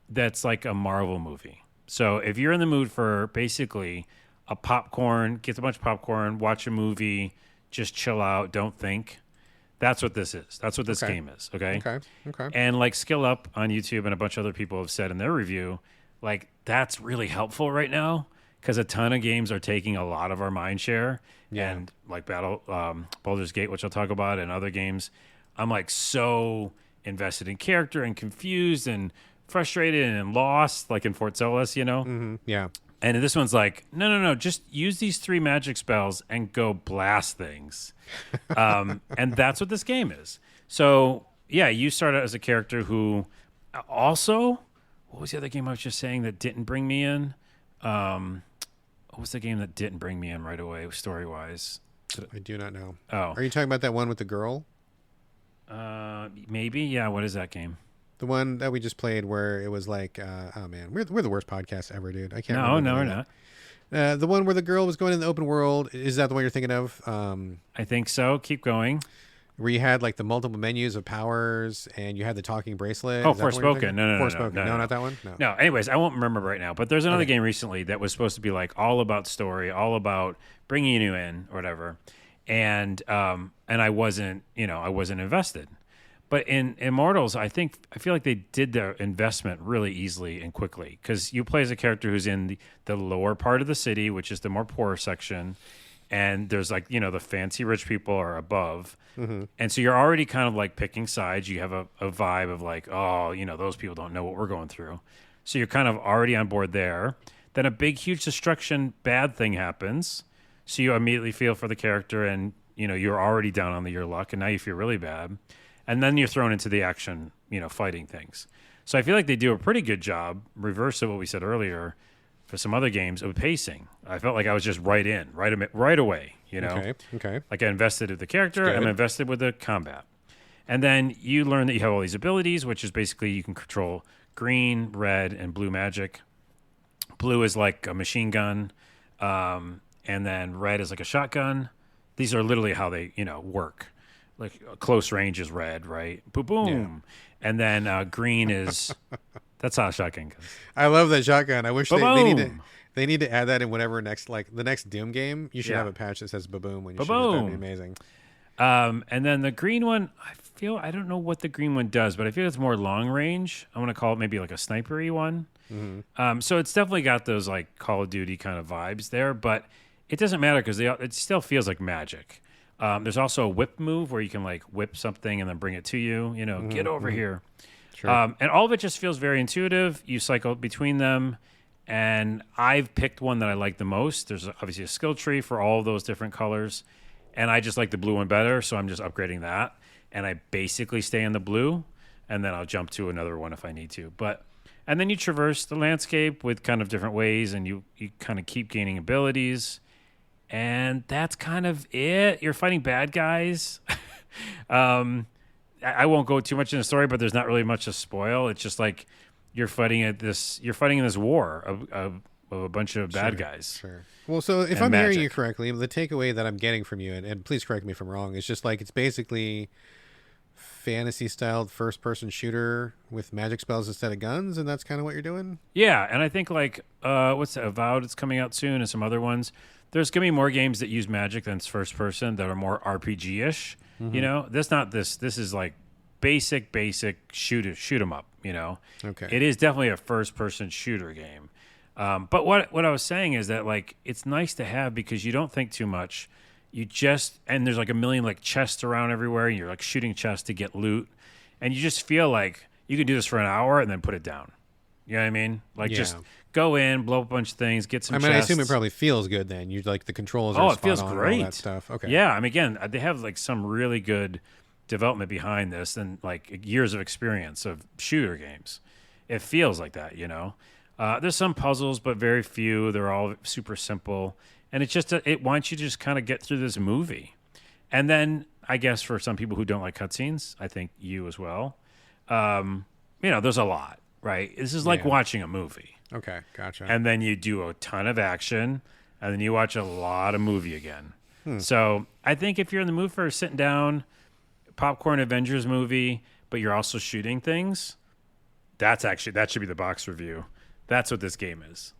that's like a Marvel movie. So if you're in the mood for basically a popcorn, get a bunch of popcorn, watch a movie, just chill out, don't think. That's what this is. That's what this game is. Okay. Okay. And like Skill Up on YouTube and a bunch of other people have said in their review, like that's really helpful right now because a ton of games are taking a lot of our mind share. Yeah. And like Baldur's Gate, which I'll talk about, and other games, I'm like so invested in character and confused and frustrated and lost, like in Fort Solis, Yeah. And this one's like, no, just use these 3 magic spells and go blast things. And that's what this game is. So, yeah, you start out as a character who also, what was the other game I was just saying that didn't bring me in? What was the game that didn't bring me in right away, story-wise? I do not know. Oh. Are you talking about that one with the girl? Maybe, yeah. What is that game? The one that we just played where it was like, oh man, we're the worst podcast ever, dude. I can't. No, we're not. The one where the girl was going in the open world. Is that the one you're thinking of? I think so. Keep going. Where you had like the multiple menus of powers and you had the talking bracelet. Oh, Forspoken. No, Forspoken. no, No, not that one. No. Anyways, I won't remember right now. But there's another game recently that was supposed to be like all about story, all about bringing you in or whatever. And I wasn't invested. But in Immortals, I feel like they did their investment really easily and quickly because you play as a character who's in the lower part of the city, which is the more poor section, and there's like the fancy rich people are above, and so you're already kind of like picking sides. You have a vibe of like, oh, those people don't know what we're going through, so you're kind of already on board there. Then a big, huge destruction, bad thing happens, so you immediately feel for the character, and you're already down on your luck, and now you feel really bad. And then you're thrown into the action, fighting things. So I feel like they do a pretty good job, reverse of what we said earlier, for some other games of pacing. I felt like I was just right away, Okay. Like I invested in the character, I'm invested with the combat. And then you learn that you have all these abilities, which is basically you can control green, red, and blue magic. Blue is like a machine gun, and then red is like a shotgun. These are literally how they, work. Like close range is red, right? Boom. Yeah. And then green is that's how a shotgun goes. I love that shotgun. I wish they need to add that in whatever next the next Doom game. You should have a patch that says ba-boom when you shoot it. That'd be amazing. And then the green one, I don't know what the green one does, but I feel it's more long range. I want to call it maybe like a snipery one. Mm-hmm. So it's definitely got those like Call of Duty kind of vibes there, but it doesn't matter because it still feels like magic. There's also a whip move where you can like whip something and then bring it to you, get over here. Sure. And all of it just feels very intuitive. You cycle between them. And I've picked one that I like the most. There's obviously a skill tree for all of those different colors. And I just like the blue one better. So I'm just upgrading that. And I basically stay in the blue. And then I'll jump to another one if I need to. And then you traverse the landscape with kind of different ways. And you kind of keep gaining abilities. And that's kind of it. You're fighting bad guys. I won't go too much in the story, but there's not really much to spoil. It's just like you're fighting in this war of a bunch of bad guys. Sure. Well, so if I'm hearing you correctly, the takeaway that I'm getting from you, and please correct me if I'm wrong, is just like it's basically fantasy-styled first-person shooter with magic spells instead of guns, and that's kind of what you're doing? Yeah, and I think like what's that, Avowed? It's coming out soon, and some other ones. There's going to be more games that use magic than first person that are more RPG-ish. Mm-hmm. This is like basic shoot 'em up, Okay. It is definitely a first person shooter game. But what I was saying is that like it's nice to have because you don't think too much. And there's like a million like chests around everywhere and you're like shooting chests to get loot and you just feel like you can do this for an hour and then put it down. You know what I mean? Like just go in, blow up a bunch of things, get some chests. I assume it probably feels good then. You like the controls it feels great. And all that stuff. Okay. Yeah, again, they have like some really good development behind this and like years of experience of shooter games. It feels like that, There's some puzzles, but very few. They're all super simple. And it's just it wants you to just kind of get through this movie. And then I guess for some people who don't like cutscenes, I think you as well, there's a lot. Right. This is like watching a movie. Okay. Gotcha. And then you do a ton of action and then you watch a lot of movie again. So I think if you're in the mood for sitting down, popcorn Avengers movie, but you're also shooting things. That should be the box review. That's what this game is.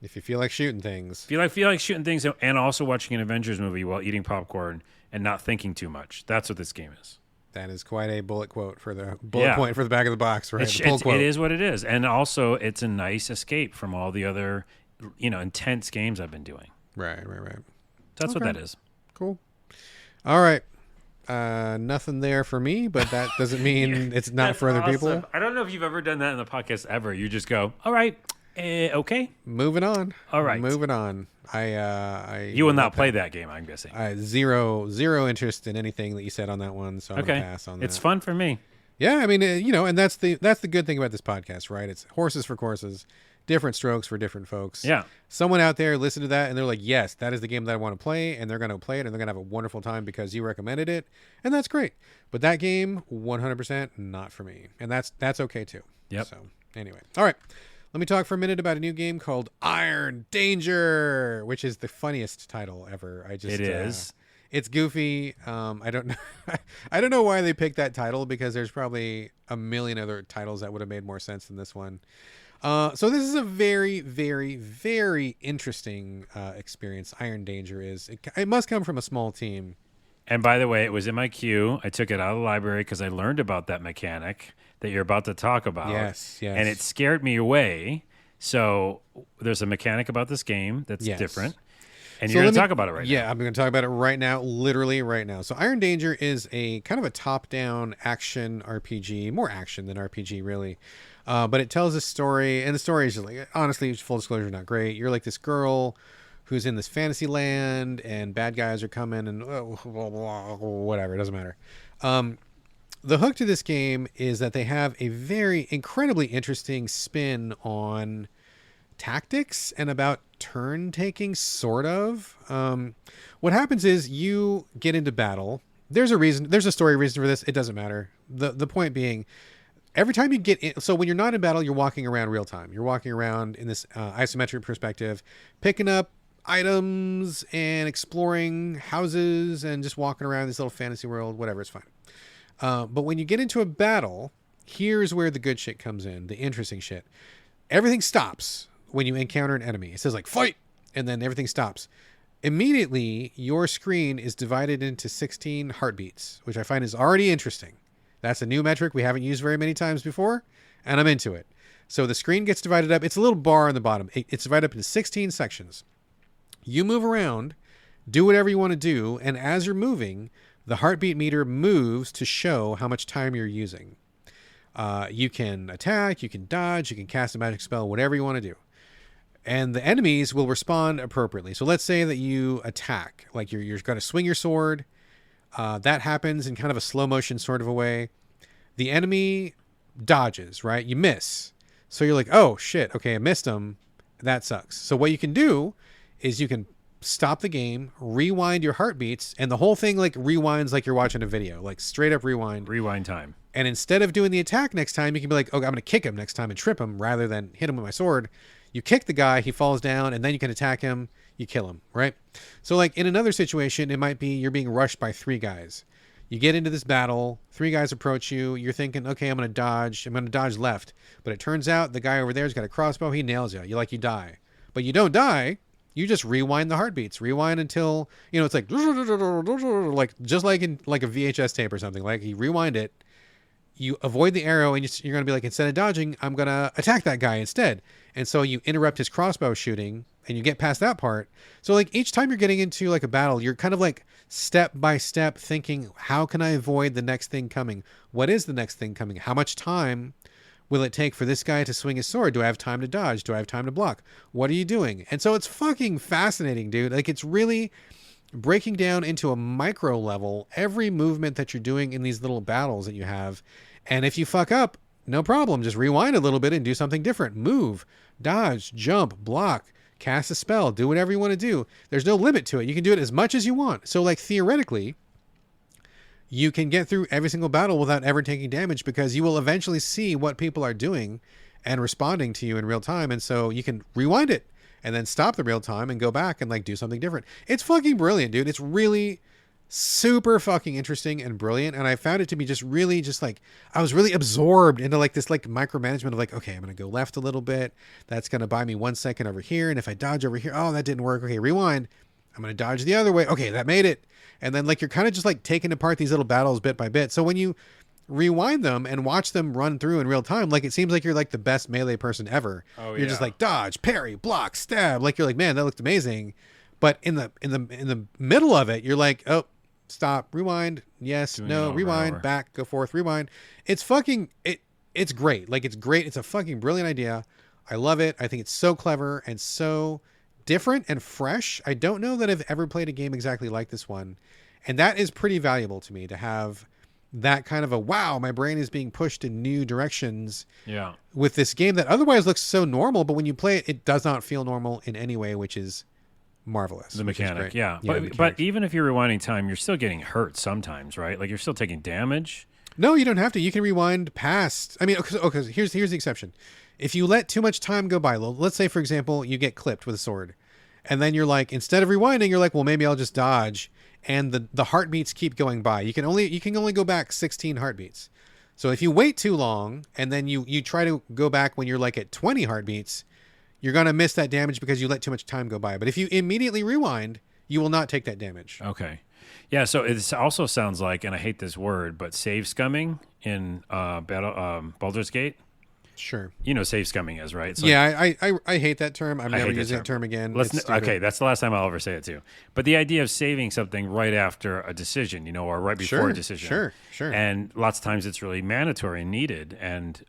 If you feel like shooting things. Feel like shooting things and also watching an Avengers movie while eating popcorn and not thinking too much. That's what this game is. That is quite a bullet point for the back of the box, right? It is what it is. And also it's a nice escape from all the other, intense games I've been doing. Right. That's what that is. Cool. All right. Nothing there for me, but that doesn't mean it's not for other people. I don't know if you've ever done that in the podcast ever. You just go, all right, okay. Moving on. All right. Moving on. You will not play that game, I'm guessing. Zero interest in anything that you said on that one, so I'm going to pass on that. It's fun for me. Yeah, I mean, and that's the good thing about this podcast, right? It's horses for courses, different strokes for different folks. Yeah. Someone out there listened to that and they're like, yes, that is the game that I want to play, and they're going to play it and they're going to have a wonderful time because you recommended it, and that's great. But that game, 100% not for me, and that's okay too. Yep. So anyway, all right. Let me talk for a minute about a new game called Iron Danger, which is the funniest title ever. It is. It's goofy. I don't know. I don't know why they picked that title because there's probably a million other titles that would have made more sense than this one. So this is a very, very, very interesting experience. Iron Danger is. It must come from a small team. And by the way, it was in my queue. I took it out of the library because I learned about that mechanic that you're about to talk about. Yes. And it scared me away. So there's a mechanic about this game that's different. And you're going to talk about it right now. Yeah, I'm going to talk about it right now, literally right now. So Iron Danger is a kind of a top-down action RPG, more action than RPG, really. But it tells a story, and the story is just like, honestly, full disclosure, not great. You're like this girl who's in this fantasy land, and bad guys are coming, and whatever, it doesn't matter. The hook to this game is that they have a very incredibly interesting spin on tactics and about turn taking, sort of. What happens is you get into battle. There's a story reason for this. It doesn't matter. The point being, every time you get in, so when you're not in battle, you're walking around real time. You're walking around in this isometric perspective, picking up items and exploring houses and just walking around this little fantasy world, whatever, it's fine. But when you get into a battle, here's where the good shit comes in, the interesting shit. Everything stops when you encounter an enemy. It says like fight, and then everything stops. Immediately, your screen is divided into 16 heartbeats, which I find is already interesting. That's a new metric we haven't used very many times before, and I'm into it. So the screen gets divided up. It's a little bar on the bottom. It's divided up into 16 sections. You move around, do whatever you want to do, and as you're moving, the heartbeat meter moves to show how much time you're using. You can attack, you can dodge, you can cast a magic spell, whatever you want to do. And the enemies will respond appropriately. So let's say that you attack, like you're going to swing your sword. That happens in kind of a slow motion sort of a way. The enemy dodges, right? You miss. So you're like, oh shit, okay, I missed him. That sucks. So what you can do is you can stop the game, rewind your heartbeats, and the whole thing like rewinds like you're watching a video, like straight up rewind. Rewind time. And instead of doing the attack next time, you can be like, oh, I'm going to kick him next time and trip him rather than hit him with my sword. You kick the guy, he falls down, and then you can attack him, you kill him, right? So like in another situation, it might be you're being rushed by 3 guys. You get into this battle, 3 guys approach you, you're thinking, okay, I'm going to dodge left. But it turns out the guy over there's got a crossbow, he nails you. You die. But you don't die, you just rewind the heartbeats. Rewind until, it's like just like in like a VHS tape or something. Like you rewind it, you avoid the arrow, and you're going to be like, instead of dodging, I'm going to attack that guy instead. And so you interrupt his crossbow shooting, and you get past that part. So like each time you're getting into like a battle, you're kind of like step by step thinking, how can I avoid the next thing coming? What is the next thing coming? How much time will it take for this guy to swing his sword? Do I have time to dodge? Do I have time to block? What are you doing? And so it's fucking fascinating, dude. Like it's really breaking down into a micro level every movement that you're doing in these little battles that you have. And if you fuck up, no problem. Just rewind a little bit and do something different. Move, dodge, jump, block, cast a spell, do whatever you want to do. There's no limit to it. You can do it as much as you want. So like theoretically, you can get through every single battle without ever taking damage because you will eventually see what people are doing and responding to you in real time. And so you can rewind it and then stop the real time and go back and like do something different. It's fucking brilliant, dude. It's really super fucking interesting and brilliant. And I found it to be just really just like, I was really absorbed into like this like micromanagement of like, okay, I'm going to go left a little bit. That's going to buy me 1 second over here. And if I dodge over here, oh, that didn't work. Okay, rewind. I'm going to dodge the other way. Okay, that made it. And then like, you're kind of just like taking apart these little battles bit by bit. So when you rewind them and watch them run through in real time, like it seems like you're like the best melee person ever. You're just like dodge, parry, block, stab. Like you're like, man, that looked amazing. But in the middle of it, you're like, oh, stop, rewind, yes, no, rewind, back, go forth, rewind. It's fucking it's great. Like it's great. It's a fucking brilliant idea. I love it. I think it's so clever and so different and fresh. I don't know that I've ever played a game exactly like this one. And that is pretty valuable to me, to have that kind of a, wow, my brain is being pushed in new directions with this game that otherwise looks so normal, but when you play it, it does not feel normal in any way, which is marvelous. The mechanic, but even if you're rewinding time, you're still getting hurt sometimes, right? Like you're still taking damage. No, you don't have to. You can rewind past. I mean, okay, here's the exception. If you let too much time go by, let's say, for example, you get clipped with a sword, and then you're like, instead of rewinding, you're like, well, maybe I'll just dodge. And the heartbeats keep going by. You can only go back 16 heartbeats. So if you wait too long and then you try to go back when you're like at 20 heartbeats, you're going to miss that damage because you let too much time go by. But if you immediately rewind, you will not take that damage. Okay. Yeah, so it also sounds like, and I hate this word, but save scumming in Baldur's Gate. Sure. You know save scumming is, right? So yeah, I hate that term. I'm never using that term again. Okay, that's the last time I'll ever say it too. But the idea of saving something right after a decision, or right before a decision. Sure. And lots of times it's really mandatory and needed. And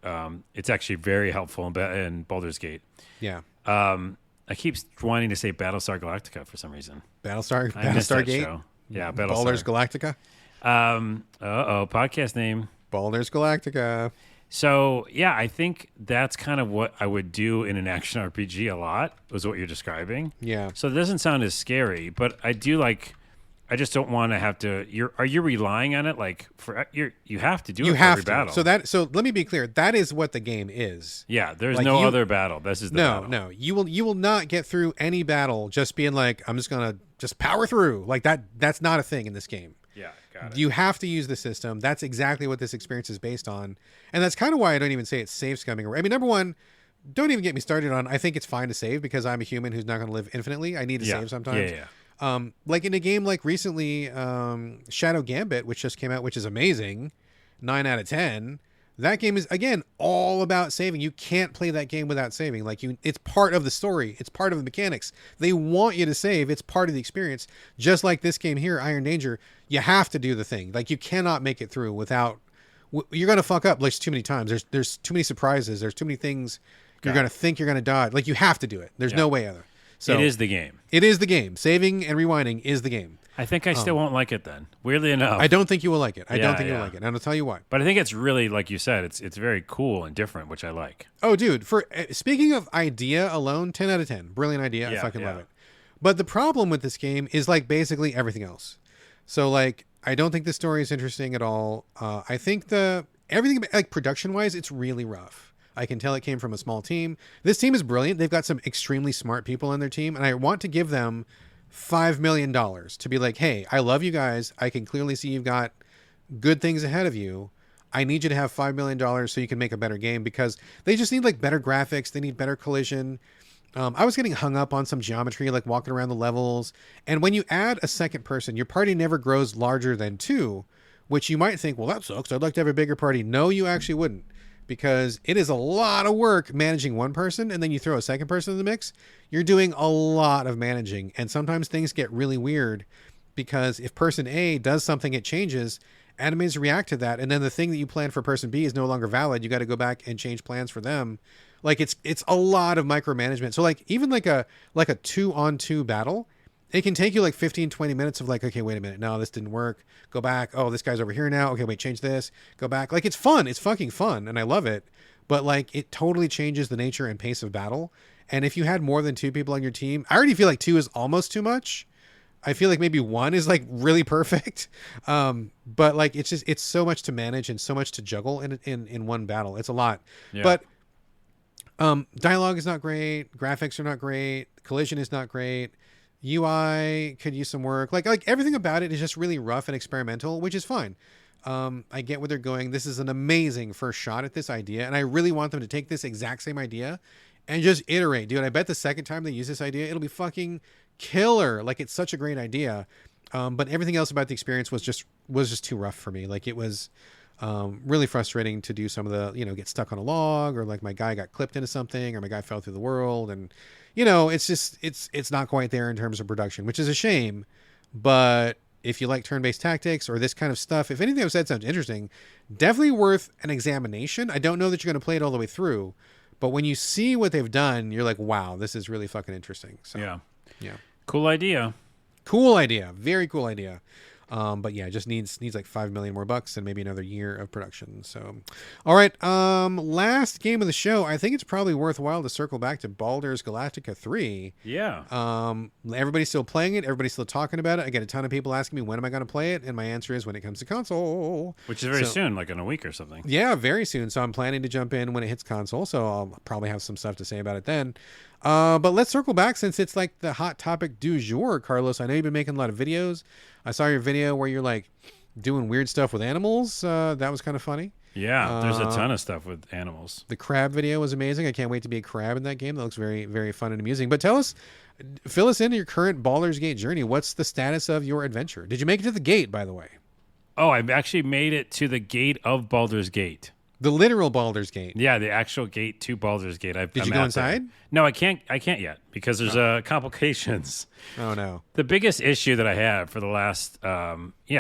it's actually very helpful in Baldur's Gate. Yeah. I keep wanting to say Battlestar Galactica for some reason. Battlestar Gate? Show. Yeah, Battlestar. Baldur's Galactica? Podcast name. Baldur's Galactica. So, yeah, I think that's kind of what I would do in an action RPG a lot, was what you're describing. Yeah. So it doesn't sound as scary, but I just don't want to have to, are you relying on it? Like, you have to do it for every battle. So let me be clear. That is what the game is. Yeah, there's no other battle. This is the battle. No. You will not get through any battle just being like, I'm just going to just power through. Like that's not a thing in this game. Yeah, got it. You have to use the system. That's exactly what this experience is based on. And that's kind of why I don't even say it's save scumming. I mean, number one, don't even get me started on, I think it's fine to save because I'm a human who's not going to live infinitely. I need to save sometimes. Yeah. Like in a game like recently, Shadow Gambit, which just came out, which is amazing, 9 out of 10. That game is, again, all about saving. You can't play that game without saving. It's part of the story. It's part of the mechanics. They want you to save. It's part of the experience. Just like this game here, Iron Danger, you have to do the thing. Like, you cannot make it through without, you're going to fuck up like too many times. There's too many surprises. There's too many things you're going to think you're going to dodge. Like, you have to do it. There's no way other. So it is the game. It is the game. Saving and rewinding is the game. I think I still won't like it then. Weirdly enough. I don't think you will like it. I don't think you'll like it. And I'll tell you why. But I think it's really, like you said, it's very cool and different, which I like. Oh, dude. Speaking of idea alone, 10 out of 10. Brilliant idea. I fucking love it. But the problem with this game is like basically everything else. So like, I don't think the story is interesting at all. I think everything, like production-wise, it's really rough. I can tell it came from a small team. This team is brilliant. They've got some extremely smart people on their team, and I want to give them $5 million to be like, hey, I love you guys. I can clearly see you've got good things ahead of you. I need you to have $5 million so you can make a better game, because they just need like better graphics. They need better collision. I was getting hung up on some geometry, like walking around the levels. And when you add a second person, your party never grows larger than 2, which you might think, well, that sucks. I'd like to have a bigger party. No, you actually wouldn't. Because it is a lot of work managing one person, and then you throw a second person in the mix. You're doing a lot of managing, and sometimes things get really weird because if person A does something, it changes, enemies react to that, and then the thing that you planned for person B is no longer valid. You got to go back and change plans for them. Like it's a lot of micromanagement. So like even like a 2-on-2 battle, it can take you like 15, 20 minutes of like, okay, wait a minute. No, this didn't work. Go back. Oh, this guy's over here now. Okay, wait, change this. Go back. Like, it's fun. It's fucking fun. And I love it. But like, it totally changes the nature and pace of battle. And if you had more than 2 people on your team, I already feel like 2 is almost too much. I feel like maybe 1 is like really perfect. But like, it's so much to manage and so much to juggle in one battle. It's a lot. Yeah. But dialogue is not great. Graphics are not great. Collision is not great. UI could use some work. Like everything about it is just really rough and experimental, which is fine. I get where they're going. This is an amazing first shot at this idea, and I really want them to take this exact same idea and just iterate, dude. I bet the second time they use this idea, it'll be fucking killer. Like, it's such a great idea. But everything else about the experience was just too rough for me. Like, it was really frustrating to do some of the, get stuck on a log, or like my guy got clipped into something, or my guy fell through the world, and it's just it's not quite there in terms of production, which is a shame. But if you like turn-based tactics or this kind of stuff, if anything I've said sounds interesting, definitely worth an examination. I don't know that you're going to play it all the way through, but when you see what they've done, you're like, wow, this is really fucking interesting. So yeah, cool idea. Very cool idea. But yeah, it just needs like $5 million more bucks and maybe another year of production. So, all right. Last game of the show. I think it's probably worthwhile to circle back to Baldur's Galactica 3. Yeah. Everybody's still playing it. Everybody's still talking about it. I get a ton of people asking me, when am I going to play it? And my answer is when it comes to console. Which is very soon, like in a week or something. Yeah, very soon. So I'm planning to jump in when it hits console. So I'll probably have some stuff to say about it then. But let's circle back since it's like the hot topic du jour, Carlos. I know you've been making a lot of videos. I saw your video where you're like doing weird stuff with animals. That was kind of funny. Yeah, there's a ton of stuff with animals. The crab video was amazing. I can't wait to be a crab in that game. That looks very, very fun and amusing. But fill us into your current Baldur's Gate journey. What's the status of your adventure? Did you make it to the gate, by the way? Oh, I actually made it to the gate of Baldur's Gate. The literal Baldur's Gate. Yeah, the actual gate to Baldur's Gate. Did you go inside? No, I can't yet because there's complications. Oh, no. The biggest issue that I have for the last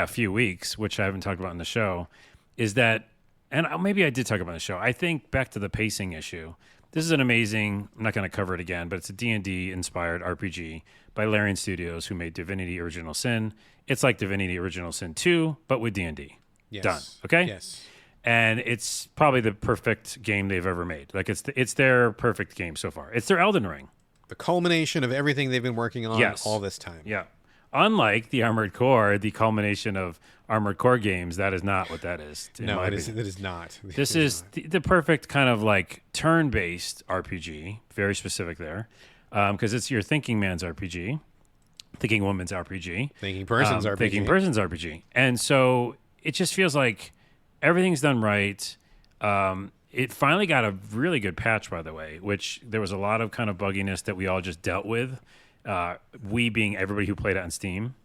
few weeks, which I haven't talked about in the show, is that, and maybe I did talk about in the show, I think back to the pacing issue. This is an amazing, I'm not going to cover it again, but it's a D&D inspired RPG by Larian Studios, who made Divinity Original Sin. It's like Divinity Original Sin 2, but with D&D. Yes. Done. Okay? Yes. And it's probably the perfect game they've ever made. Like, it's their perfect game so far. It's their Elden Ring. The culmination of everything they've been working on all this time. Yeah. Unlike the Armored Core, the culmination of Armored Core games, that is not what that is. No, it is not. This is the perfect kind of like turn-based RPG, very specific there, because it's your thinking man's RPG, thinking woman's RPG, thinking person's RPG. Thinking person's RPG. And so it just feels like everything's done right. It finally got a really good patch, by the way, which there was a lot of kind of bugginess that we all just dealt with. We being everybody who played it on Steam,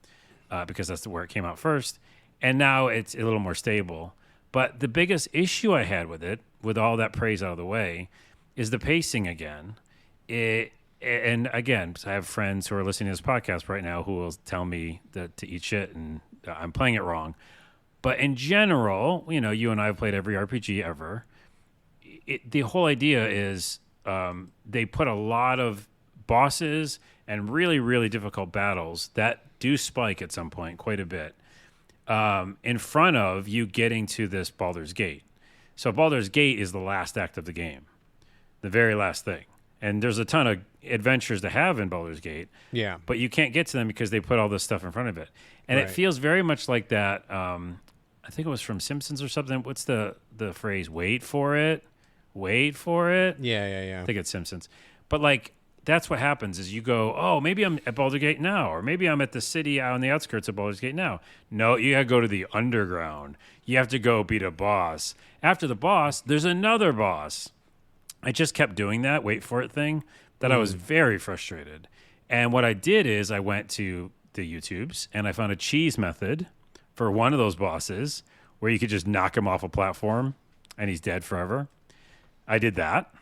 because that's where it came out first. And now it's a little more stable. But the biggest issue I had with it, with all that praise out of the way, is the pacing again. And again, I have friends who are listening to this podcast right now who will tell me that to eat shit and I'm playing it wrong. But in general, you and I have played every RPG ever. The whole idea is they put a lot of bosses and really, really difficult battles that do spike at some point quite a bit in front of you getting to this Baldur's Gate. So Baldur's Gate is the last act of the game, the very last thing. And there's a ton of adventures to have in Baldur's Gate. Yeah. But you can't get to them because they put all this stuff in front of it. And It feels very much like that. I think it was from Simpsons or something. What's the phrase? Wait for it. Wait for it. Yeah. I think it's Simpsons. But like, that's what happens is you go, oh, maybe I'm at Baldur's Gate now, or maybe I'm at the city out on the outskirts of Baldur's Gate now. No, you got to go to the underground. You have to go beat a boss. After the boss, there's another boss. I just kept doing that wait for it thing that I was very frustrated. And what I did is I went to the YouTubes and I found a cheese method for one of those bosses where you could just knock him off a platform and he's dead forever. I did that.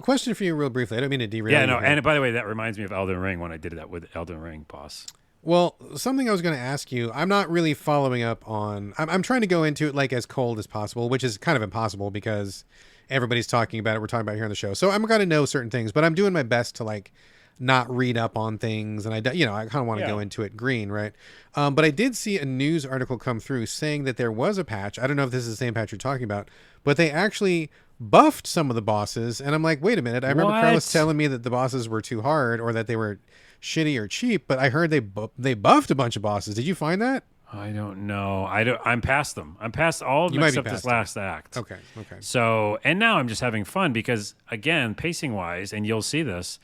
Question for you real briefly. I don't mean to derail you. Yeah, no, and by the way, that reminds me of Elden Ring when I did that with Elden Ring boss. Well, something I was going to ask you, I'm not really following up on, I'm trying to go into it like as cold as possible, which is kind of impossible because everybody's talking about it. We're talking about it here on the show. So I'm going to know certain things, but I'm doing my best to like not read up on things. And I kind of want to go into it green, right? But I did see a news article come through saying that there was a patch. I don't know if this is the same patch you're talking about, but they actually buffed some of the bosses. And I'm like, wait a minute. I remember Carlos telling me that the bosses were too hard or that they were shitty or cheap, but I heard they buffed a bunch of bosses. Did you find that? I don't know. I'm past them. I'm past all of them except this last act. Okay. So, and now I'm just having fun because, again, pacing wise, and you'll see this,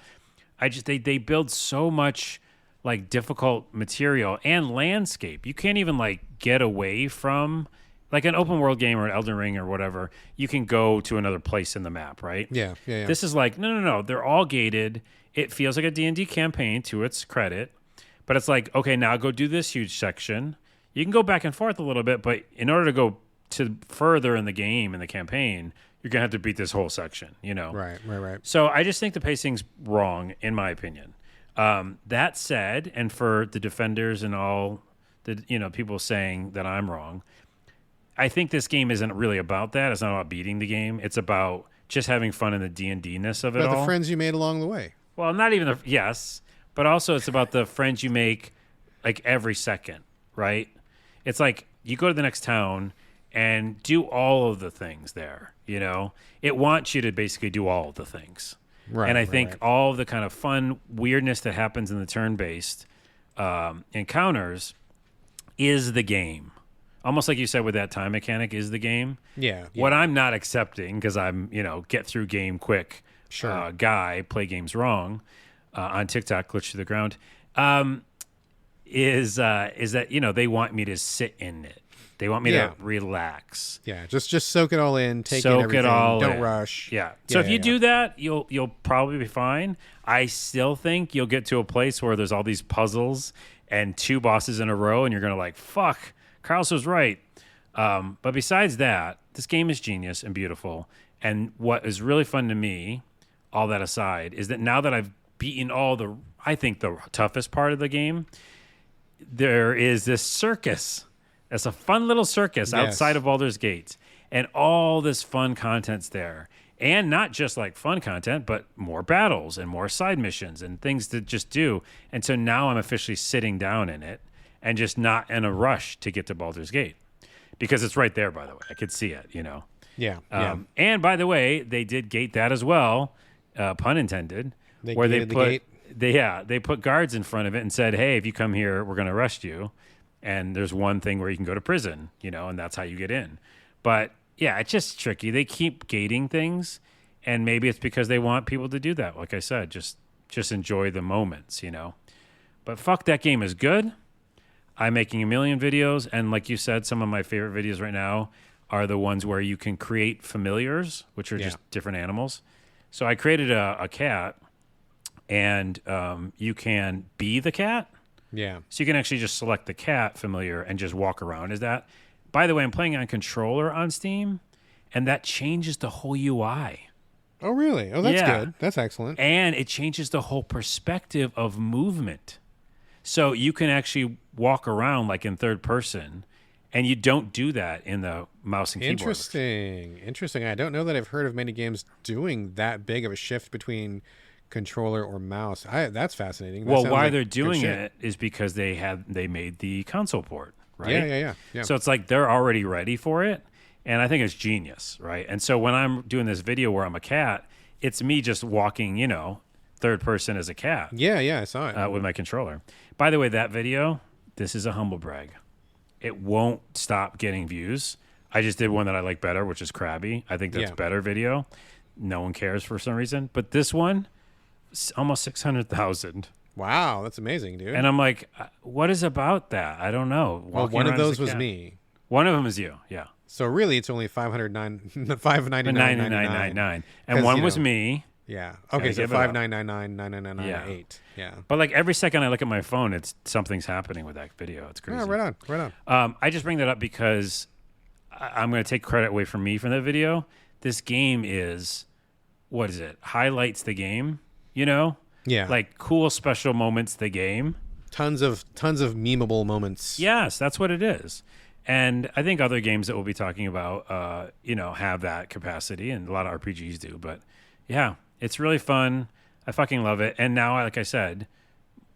they build so much like difficult material and landscape. You can't even like get away from like an open world game or an Elden Ring or whatever. You can go to another place in the map, right? Yeah. This is like, no. They're all gated. It feels like a D&D campaign to its credit, but it's like, okay, now go do this huge section. You can go back and forth a little bit, but in order to go to further in the game, in the campaign, you're going to have to beat this whole section, you know? Right. So I just think the pacing's wrong, in my opinion. That said, and for the defenders and all the people saying that I'm wrong, I think this game isn't really about that. It's not about beating the game. It's about just having fun in the D&D-ness of it all. About the friends you made along the way. Well, not even yes, but also it's about the friends you make like every second, right? It's like you go to the next town and do all of the things there, you know? It wants you to basically do all of the things. Right. And I think all of the kind of fun weirdness that happens in the turn-based encounters is the game. Almost like you said with that time mechanic is the game. Yeah. What I'm not accepting, because I'm, get through game quick guy, play games wrong on TikTok, glitch to the ground, is that, they want me to sit in it. They want me to relax. Yeah, just soak it all in, take in everything, don't rush. Yeah. So if you do that, you'll probably be fine. I still think you'll get to a place where there's all these puzzles and 2 bosses in a row, and you're going to like, fuck, Carlos was right. But besides that, this game is genius and beautiful. And what is really fun to me, all that aside, is that now that I've beaten I think the toughest part of the game, there is this circus. It's a fun little circus outside of Baldur's Gate. And all this fun content's there. And not just like fun content, but more battles and more side missions and things to just do. And so now I'm officially sitting down in it and just not in a rush to get to Baldur's Gate. Because it's right there, by the way. I could see it, Yeah. And by the way, they did gate that as well, pun intended. They put guards in front of it and said, hey, if you come here, we're going to arrest you. And there's one thing where you can go to prison, and that's how you get in. But yeah, it's just tricky. They keep gating things, and maybe it's because they want people to do that. Like I said, just enjoy the moments, But fuck, that game is good. I'm making a million videos, and like you said, some of my favorite videos right now are the ones where you can create familiars, which are just different animals. So I created a cat, and you can be the cat. Yeah. So you can actually just select the cat familiar and just walk around as that. By the way, I'm playing on controller on Steam, and that changes the whole UI. Oh, really? Oh, that's good. That's excellent. And it changes the whole perspective of movement. So you can actually walk around like in third person, and you don't do that in the mouse and keyboard. Interesting. I don't know that I've heard of many games doing that big of a shift between controller or mouse. That's fascinating. Well, why they're doing it is because they made the console port, right? Yeah. So it's like they're already ready for it, and I think it's genius, right? And so when I'm doing this video where I'm a cat, it's me just walking, third person as a cat. Yeah, I saw it with my controller. By the way, that video, this is a humble brag. It won't stop getting views. I just did one that I like better, which is Krabby. I think that's better video. No one cares for some reason, but this one, almost 600,000. Wow, that's amazing, dude. And I'm like, what is about that? I don't know. Well, one of those was me. One of them is you, yeah. So really, it's only $599.99. And one was me. Yeah. Okay, so $599.99. Yeah. But like every second I look at my phone, something's happening with that video. It's crazy. Oh, right on. I just bring that up because I'm going to take credit away from me from that video. This game is, what is it? Highlights the game. Yeah. Like cool special moments, the game. Tons of memeable moments. Yes, that's what it is. And I think other games that we'll be talking about, have that capacity, and a lot of RPGs do. But yeah, it's really fun. I fucking love it. And now, like I said,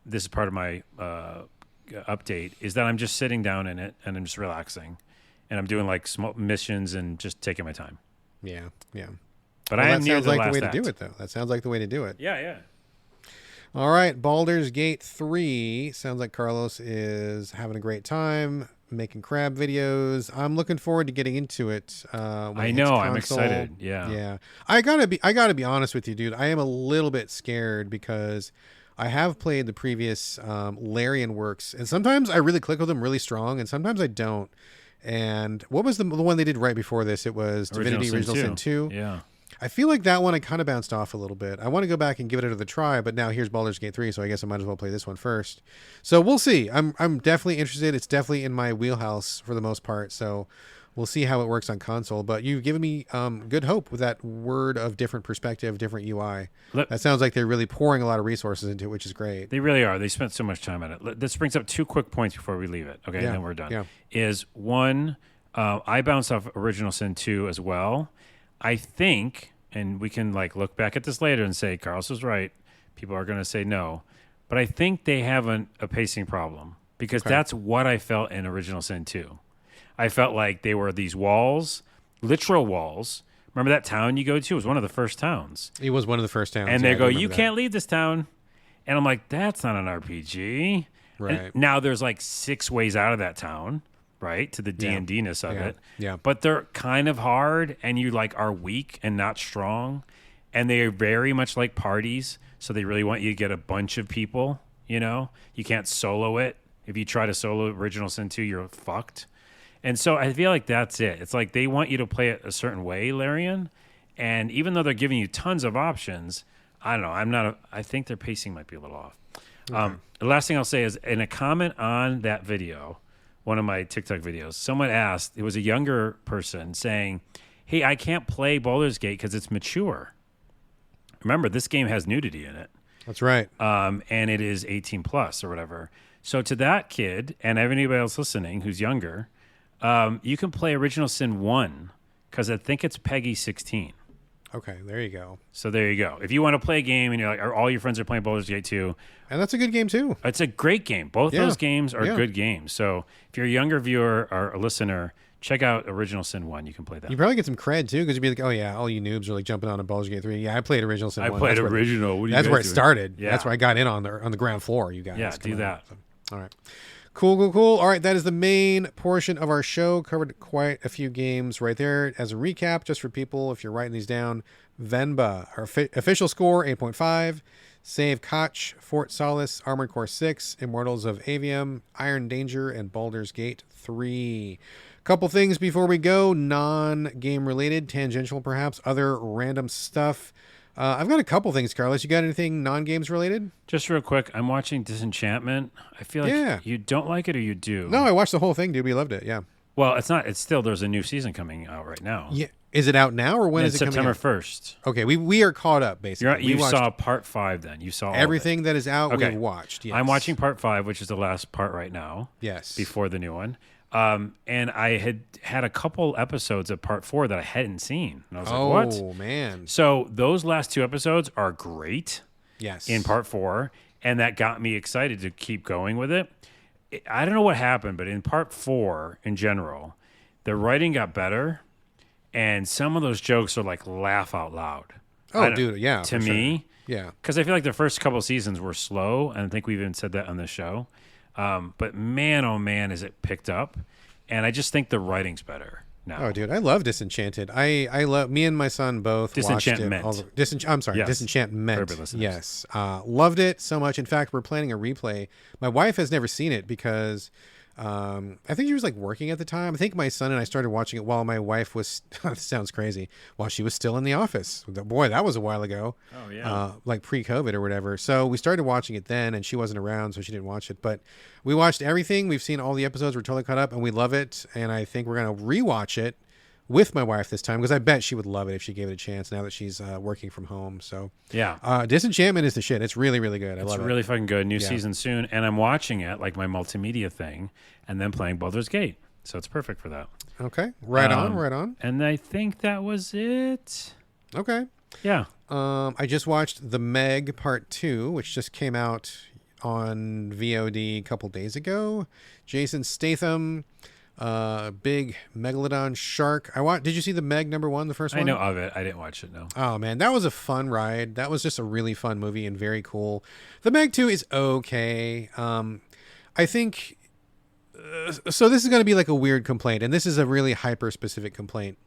this is part of my update, is that I'm just sitting down in it and I'm just relaxing. And I'm doing like small missions and just taking my time. Yeah. But I am near the last act. That sounds like the way to do it, though. That sounds like the way to do it. Yeah. All right, Baldur's Gate 3. Sounds like Carlos is having a great time making crab videos. I'm looking forward to getting into it. I know. I'm excited. Yeah. I gotta be honest with you, dude. I am a little bit scared because I have played the previous Larian works, and sometimes I really click with them really strong, and sometimes I don't. And what was the one they did right before this? It was Divinity Original Sin 2. Yeah. I feel like that one I kind of bounced off a little bit. I want to go back and give it another try, but now here's Baldur's Gate 3, so I guess I might as well play this one first. So we'll see. I'm definitely interested. It's definitely in my wheelhouse for the most part, so we'll see how it works on console. But you've given me good hope with that word of different perspective, different UI. That sounds like they're really pouring a lot of resources into it, which is great. They really are. They spent so much time on it. This brings up two quick points before we leave it, okay? Yeah. And then we're done. Yeah. Is one, I bounced off Original Sin 2 as well. I think, and we can like look back at this later and say, Carlos was right. People are going to say no. But I think they have a pacing problem because that's what I felt in Original Sin 2. I felt like they were these walls, literal walls. Remember that town you go to? It was one of the first towns. It was one of the first towns. And they go, you can't leave this town. And I'm like, that's not an RPG. Right. And now there's like 6 ways out of that town, right? To the D&D-ness of it. Yeah. But they're kind of hard and you like are weak and not strong. And they are very much like parties. So they really want you to get a bunch of people, you know? You can't solo it. If you try to solo Original Sin 2, you're fucked. And so I feel like that's it. It's like they want you to play it a certain way, Larian. And even though they're giving you tons of options, I don't know. I think their pacing might be a little off. Okay. The last thing I'll say is in a comment on that video, one of my TikTok videos, someone asked, it was a younger person saying, hey, I can't play Baldur's Gate because it's mature. Remember, this game has nudity in it. That's right. And it is 18 plus or whatever. So to that kid and anybody else listening who's younger, you can play Original Sin 1 because I think it's Peggy 16. Okay, there you go. So there you go. If you want to play a game and you're like, all your friends are playing Baldur's Gate 2. And that's a good game too. It's a great game. Both those games are good games. So if you're a younger viewer or a listener, check out Original Sin 1. You can play that. You probably get some cred too because you'd be like, oh yeah, all you noobs are like jumping on a Baldur's Gate 3. Yeah, I played Original Sin 1. I played Original. That's where it started. Yeah. That's where I got in on the ground floor, you guys. Yeah, do that. So, all right. Cool. All right, that is the main portion of our show. Covered quite a few games right there. As a recap, just for people, if you're writing these down, Venba, our official score, 8.5. Save Koch, Fort Solis, Armored Core 6, Immortals of Aveum, Iron Danger, and Baldur's Gate 3. Couple things before we go, non-game related, tangential perhaps, other random stuff. I've got a couple things, Carlos. You got anything non-games related? Just real quick, I'm watching Disenchantment. I feel like you don't like it or you do. No, I watched the whole thing, dude. We loved it, yeah. Well, it's not. It's still, there's a new season coming out right now. Yeah. Is it out now or when is it coming out? September 1st. Okay, we are caught up, basically. You saw part 5 then. You saw everything that is out, okay. we've watched, yes. I'm watching part 5, which is the last part right now. Yes. Before the new one. And I had a couple episodes of part 4 that I hadn't seen. And I was like, what? Oh, man. So those last 2 episodes are great. Yes. In part 4. And that got me excited to keep going with it. I don't know what happened, but in part 4, in general, the writing got better. And some of those jokes are like laugh out loud. Oh, dude, yeah. To me. Sure. Yeah. Because I feel like the first couple seasons were slow. And I think we even said that on the show. But man, oh man, is it picked up. And I just think the writing's better now. Oh, dude, I love Disenchanted. I love, me and my son both Disenchantment. watched it. I'm sorry, Yes. Disenchantment. Yes. Loved it so much. In fact, we're planning a replay. My wife has never seen it because I think she was like working at the time. I think my son and I started watching it while my wife was, this sounds crazy, while she was still in the office. Boy, that was a while ago. Oh, yeah. Like pre-COVID or whatever. So we started watching it then and she wasn't around, so she didn't watch it. But we watched everything. We've seen all the episodes. We're totally caught up and we love it. And I think we're going to rewatch it with my wife this time because I bet she would love it if she gave it a chance now that she's working from home. So yeah, Disenchantment is the shit. It's really, really good. I love it. It's really fucking good. New season soon. And I'm watching it like my multimedia thing and then playing Baldur's Gate. So it's perfect for that. Okay. Right on. And I think that was it. Okay. Yeah. I just watched The Meg Part 2, which just came out on VOD a couple days ago. Jason Statham, big megalodon shark. Did you see The Meg #1, the first one? I know of it. I didn't watch it, no. Oh, man, that was a fun ride. That was just a really fun movie and very cool. The Meg 2 is okay. I think... so this is going to be like a weird complaint, and this is a really hyper-specific complaint.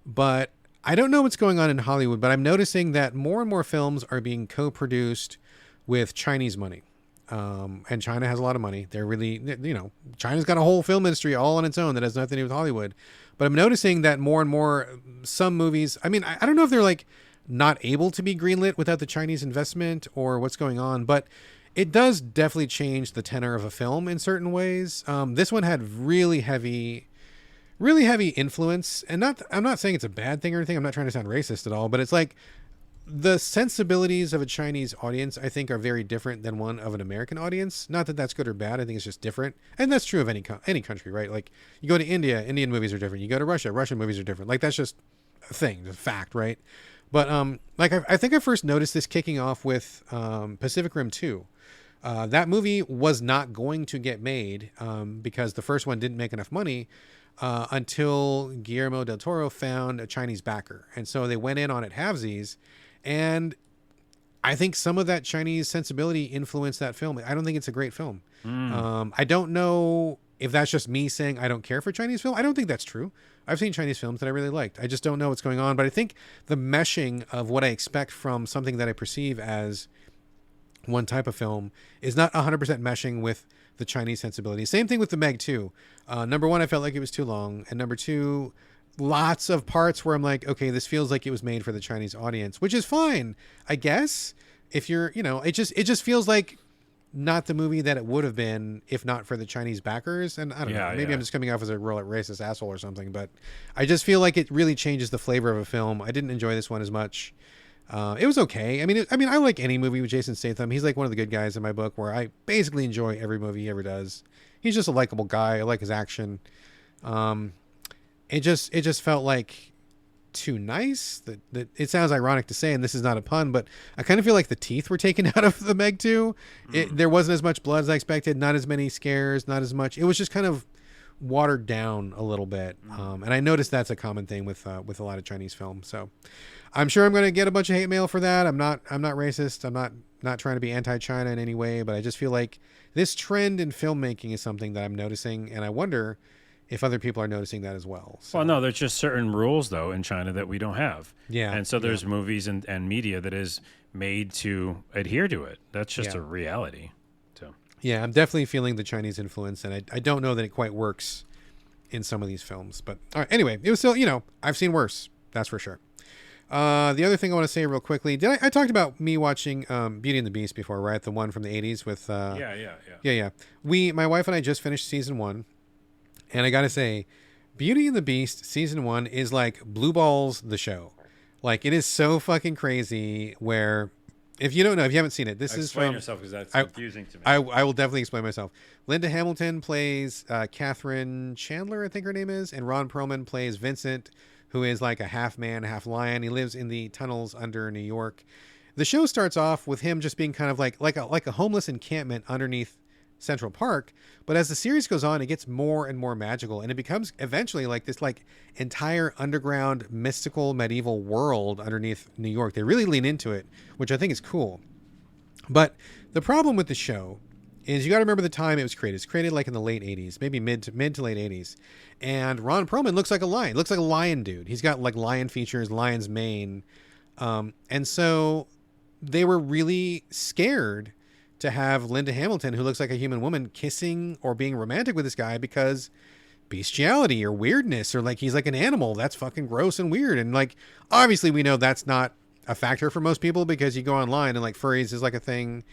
But I don't know what's going on in Hollywood, but I'm noticing that more and more films are being co-produced with Chinese money. And China has a lot of money. They're really, China's got a whole film industry all on its own that has nothing to do with Hollywood. But I'm noticing that more and more, some movies, I mean, I don't know if they're like not able to be greenlit without the Chinese investment or what's going on, but it does definitely change the tenor of a film in certain ways. This one had really heavy influence, and I'm not saying it's a bad thing or anything. I'm not trying to sound racist at all, but it's like the sensibilities of a Chinese audience, I think, are very different than one of an American audience. Not that that's good or bad. I think it's just different. And that's true of any country, right? Like you go to India, Indian movies are different. You go to Russia, Russian movies are different. Like that's just a thing, a fact, right? But like I think I first noticed this kicking off with Pacific Rim 2. That movie was not going to get made because the first one didn't make enough money until Guillermo del Toro found a Chinese backer. And so they went in on it halvesies. And I think some of that Chinese sensibility influenced that film. I don't think it's a great film. I don't know if that's just me saying I don't care for Chinese film. I don't think that's true. I've seen Chinese films that I really liked. I just don't know what's going on. But I think the meshing of what I expect from something that I perceive as one type of film is not 100% meshing with the Chinese sensibility. Same thing with the Meg 2. Number one, I felt like it was too long. And number two, lots of parts where I'm like, okay, this feels like it was made for the Chinese audience, which is fine, I guess. If you're, it just feels like not the movie that it would have been if not for the Chinese backers. And I don't know, maybe I'm just coming off as a real racist asshole or something, but I just feel like it really changes the flavor of a film. I didn't enjoy this one as much. It was okay. I mean, I like any movie with Jason Statham. He's like one of the good guys in my book, where I basically enjoy every movie he ever does. He's just a likable guy. I like his action. It just felt like too nice. That it sounds ironic to say, and this is not a pun, but I kind of feel like the teeth were taken out of the Meg 2. There wasn't as much blood as I expected. Not as many scares. Not as much. It was just kind of watered down a little bit. And I noticed that's a common thing with a lot of Chinese films. So I'm sure I'm going to get a bunch of hate mail for that. I'm not racist. I'm not trying to be anti-China in any way, but I just feel like this trend in filmmaking is something that I'm noticing, and I wonder if other people are noticing that as well. So. Well, no, there's just certain rules, though, in China that we don't have. Yeah. And so there's movies and media that is made to adhere to it. That's just a reality. So. Yeah, I'm definitely feeling the Chinese influence, and I don't know that it quite works in some of these films. But all right, anyway, it was still, I've seen worse. That's for sure. The other thing I want to say real quickly, I talked about me watching Beauty and the Beast before, right? The one from the 80s with... Yeah. My wife and I just finished season 1. And I got to say, Beauty and the Beast season 1 is like Blue Balls the show. Like, it is so fucking crazy where, if you don't know, if you haven't seen it, Explain yourself, because that's confusing to me. I will definitely explain myself. Linda Hamilton plays Catherine Chandler, I think her name is, and Ron Perlman plays Vincent, who is like a half man, half lion. He lives in the tunnels under New York. The show starts off with him just being kind of like a homeless encampment underneath Central Park, but as the series goes on, it gets more and more magical, and it becomes eventually like this like entire underground mystical medieval world underneath New York. They really lean into it, which I think is cool. But the problem with the show is you got to remember the time it was created. It's created like in the late 80s, maybe mid to late 80s. And Ron Perlman looks like a lion. Looks like a lion dude. He's got like lion features, lion's mane. And so they were really scared to have Linda Hamilton, who looks like a human woman, kissing or being romantic with this guy because bestiality or weirdness, or like he's like an animal. That's fucking gross and weird. And like, obviously we know that's not a factor for most people, because you go online and like furries is like a thing.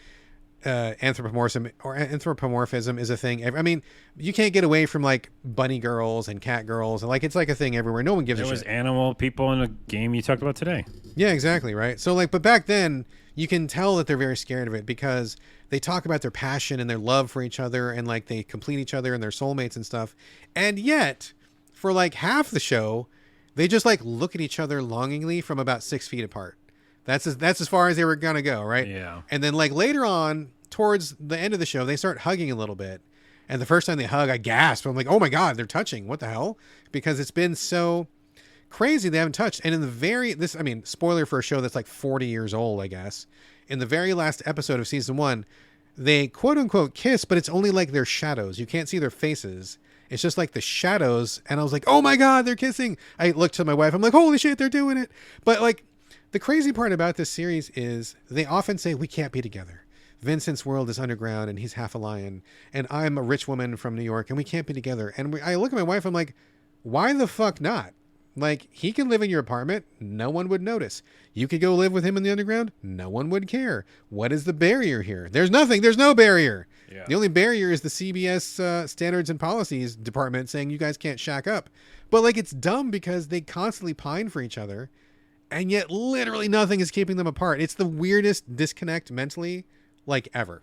Anthropomorphism is a thing. I mean, you can't get away from like bunny girls and cat girls, and like it's like a thing everywhere. No one gives a shit. There was animal people in a game you talked about today. Yeah, exactly, right? So like, but back then you can tell that they're very scared of it, because they talk about their passion and their love for each other, and like they complete each other and their soulmates and stuff. And yet, for like half the show, they just like look at each other longingly from about 6 feet apart. That's as far as they were gonna go, right? Yeah. And then like later on, towards the end of the show, they start hugging a little bit. And the first time they hug, I gasped. I'm like, oh my God, they're touching. What the hell? Because it's been so crazy they haven't touched. And in the spoiler for a show that's like 40 years old, I guess. In the very last episode of season 1, they quote unquote kiss, but it's only like their shadows. You can't see their faces. It's just like the shadows. And I was like, oh my God, they're kissing. I looked to my wife. I'm like, holy shit, they're doing it. But like, the crazy part about this series is they often say, we can't be together. Vincent's world is underground and he's half a lion, and I'm a rich woman from New York and we can't be together. And I look at my wife, I'm like, why the fuck not? Like, he can live in your apartment. No one would notice. You could go live with him in the underground. No one would care. What is the barrier here? There's nothing. There's no barrier. Yeah. The only barrier is the CBS Standards and Policies Department saying you guys can't shack up. But, like, it's dumb because they constantly pine for each other, and yet literally nothing is keeping them apart. It's the weirdest disconnect mentally, like, ever.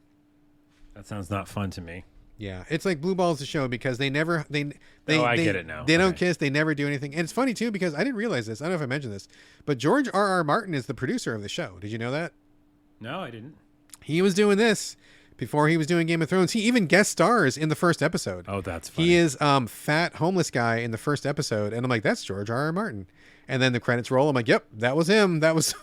That sounds not fun to me. Yeah, it's like Blue Balls the show because they never I get it now. They don't kiss, they never do anything. And it's funny too because I didn't realize this. I don't know if I mentioned this, but George R.R. Martin is the producer of the show. Did you know that? No, I didn't. He was doing this before he was doing Game of Thrones. He even guest stars in the first episode. Oh, that's funny. He is fat homeless guy in the first episode, and I'm like, that's George R.R. Martin. And then the credits roll. I'm like, yep, that was him. That was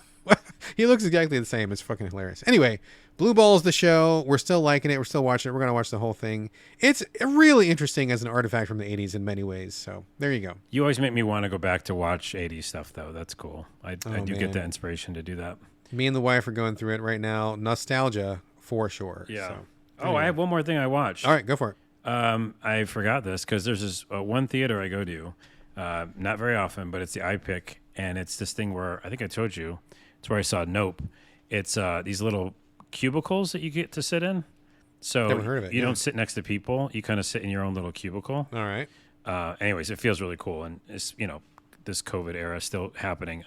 he looks exactly the same. It's fucking hilarious. Anyway, Blue Balls the show. We're still liking it. We're still watching it. We're going to watch the whole thing. It's really interesting as an artifact from the 80s in many ways. So there you go. You always make me want to go back to watch 80s stuff, though. That's cool. I do man. get the inspiration to do that. Me and the wife are going through it right now. Nostalgia for sure. Yeah. So, I have one more thing I watched. All right, go for it. I forgot this because there's this one theater I go to, not very often, but it's the iPick, and it's this thing where I think I told you, it's where I saw Nope. It's these little cubicles that you get to sit in. So Never heard of it. You don't sit next to people. You kind of sit in your own little cubicle. All right. Anyways, it feels really cool, and it's this COVID era still happening.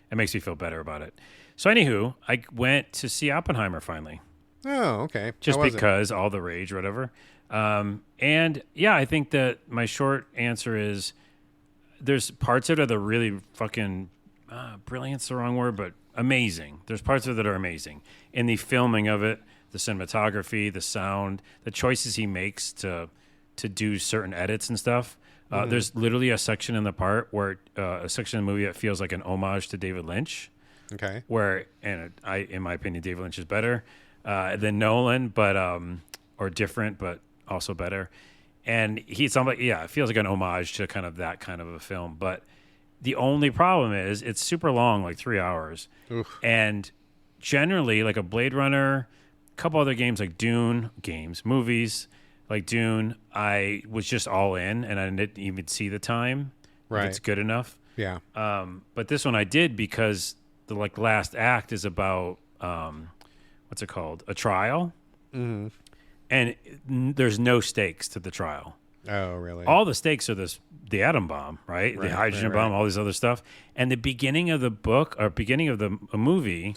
It makes me feel better about it. So anywho, I went to see Oppenheimer finally. Oh, okay. Just How was it? because all the rage or whatever. And yeah, I think that my short answer is there's parts of it that are really fucking brilliant's the wrong word, but amazing. There's parts of it that are amazing. In the filming of it, the cinematography, the sound, the choices he makes to do certain edits and stuff. There's literally a section in the part where a section of the movie that feels like an homage to David Lynch. Okay. Where, and in my opinion, David Lynch is better than Nolan, but or different, but also better. And it's like, yeah, it feels like an homage to kind of that kind of a film. But the only problem is it's super long, like 3 hours. Oof. And generally, like a Blade Runner, a couple other games like movies like Dune, I was just all in, and I didn't even see the time. Right. If it's good enough. Yeah. But this one I did because the last act is about what's it called? A trial. Mm-hmm. And there's no stakes to the trial. Oh, really? All the stakes are the atom bomb, right? The hydrogen bomb, all this other stuff. And the beginning of the book or beginning of the movie.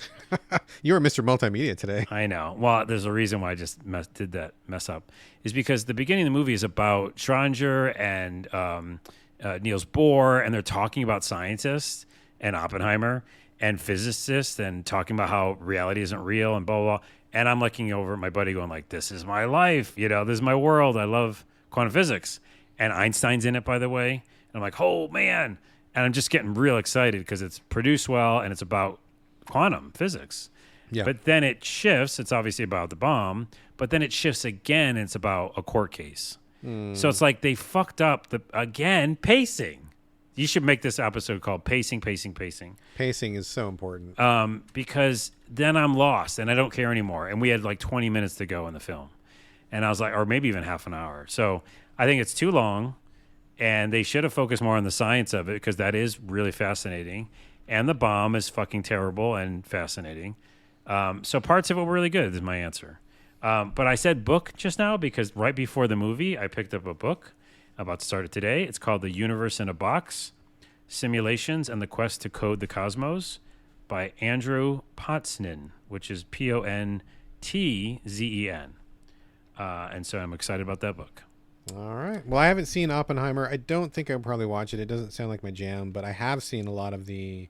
You were Mr. Multimedia today. I know. Well, there's a reason why I just did that mess up. Is because the beginning of the movie is about Schrödinger and Niels Bohr, and they're talking about scientists and Oppenheimer and physicists and talking about how reality isn't real and blah, blah, blah. And I'm looking over at my buddy going like, this is my life. This is my world. I love quantum physics. And Einstein's in it, by the way. And I'm like, oh, man. And I'm just getting real excited because it's produced well and it's about quantum physics. Yeah. But then it shifts. It's obviously about the bomb. But then it shifts again and it's about a court case. So it's like they fucked up, pacing. You should make this episode called Pacing, Pacing, Pacing. Pacing is so important. Because then I'm lost and I don't care anymore. And we had like 20 minutes to go in the film. And I was like, or maybe even half an hour. So I think it's too long. And they should have focused more on the science of it because that is really fascinating. And the bomb is fucking terrible and fascinating. So parts of it were really good is my answer. But I said book just now because right before the movie, I picked up a book. I'm about to start it today. It's called The Universe in a Box, Simulations and the Quest to Code the Cosmos by Andrew Potznin, which is Pontzen. And so I'm excited about that book. All right. Well, I haven't seen Oppenheimer. I don't think I'll probably watch it. It doesn't sound like my jam, but I have seen a lot of the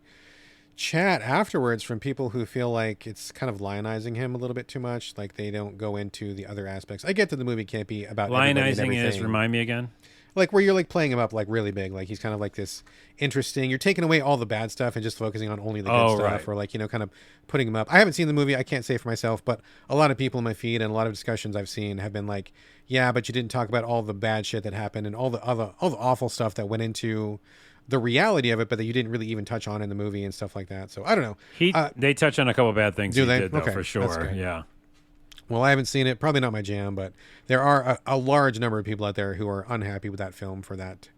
chat afterwards from people who feel like it's kind of lionizing him a little bit too much. Like they don't go into the other aspects. I get that the movie can't be about lionizing is, remind me again. Like where you're like playing him up like really big, like he's kind of like this interesting. You're taking away all the bad stuff and just focusing on only the good stuff, right. Or like kind of putting him up. I haven't seen the movie, I can't say for myself, but a lot of people in my feed and a lot of discussions I've seen have been like, yeah, but you didn't talk about all the bad shit that happened and all the awful stuff that went into the reality of it, but that you didn't really even touch on in the movie and stuff like that. So I don't know. They touch on a couple bad things. Do he they? did, though, okay, for sure. Yeah. Well, I haven't seen it. Probably not my jam, but there are a large number of people out there who are unhappy with that film for that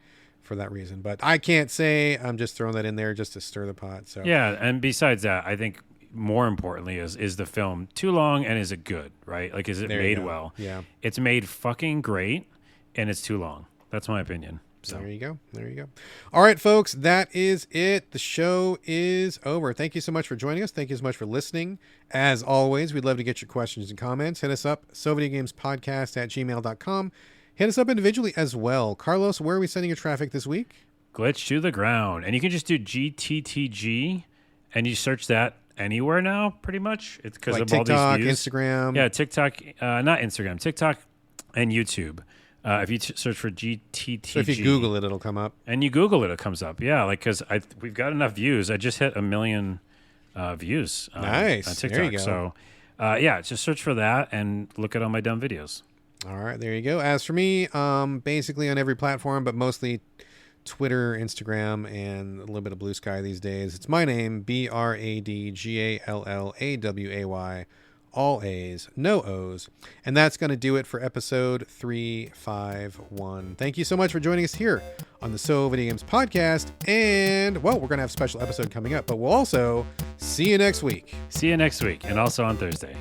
reason. But I can't say. I'm just throwing that in there just to stir the pot. So Yeah, and besides that, I think more importantly is the film too long and is it good, right? Like, is it There you made go. well? Yeah. It's made fucking great, and it's too long. That's my opinion. So There you go. There you go. All right, folks, that is it. The show is over. Thank you so much for joining us. Thank you so much for listening. As always, we'd love to get your questions and comments. Hit us up, sovideogamespodcast@gmail.com. Hit us up individually as well. Carlos, where are we sending your traffic this week? glitch to the ground, and you can just do GTTG, and you search that anywhere now, pretty much. It's because Like of all TikTok, these views. Instagram. Yeah, TikTok, not Instagram, TikTok, and YouTube. If you search for GTTG, So if you Google it, it'll come up. and you Google it, it comes up. Yeah, like because we've got enough views. I just hit 1 million views. Nice. On There TikTok. you go. So yeah, just search for that and look at all my dumb videos. All right, there you go. As for me, basically on every platform, but mostly Twitter, Instagram, and a little bit of Blue Sky these days. It's my name, BradGallaway, all A's, no O's. And that's going to do it for episode 351. Thank you so much for joining us here on the So Video Games podcast. And, well, we're going to have a special episode coming up, but we'll also see you next week. See you next week, and also on Thursday.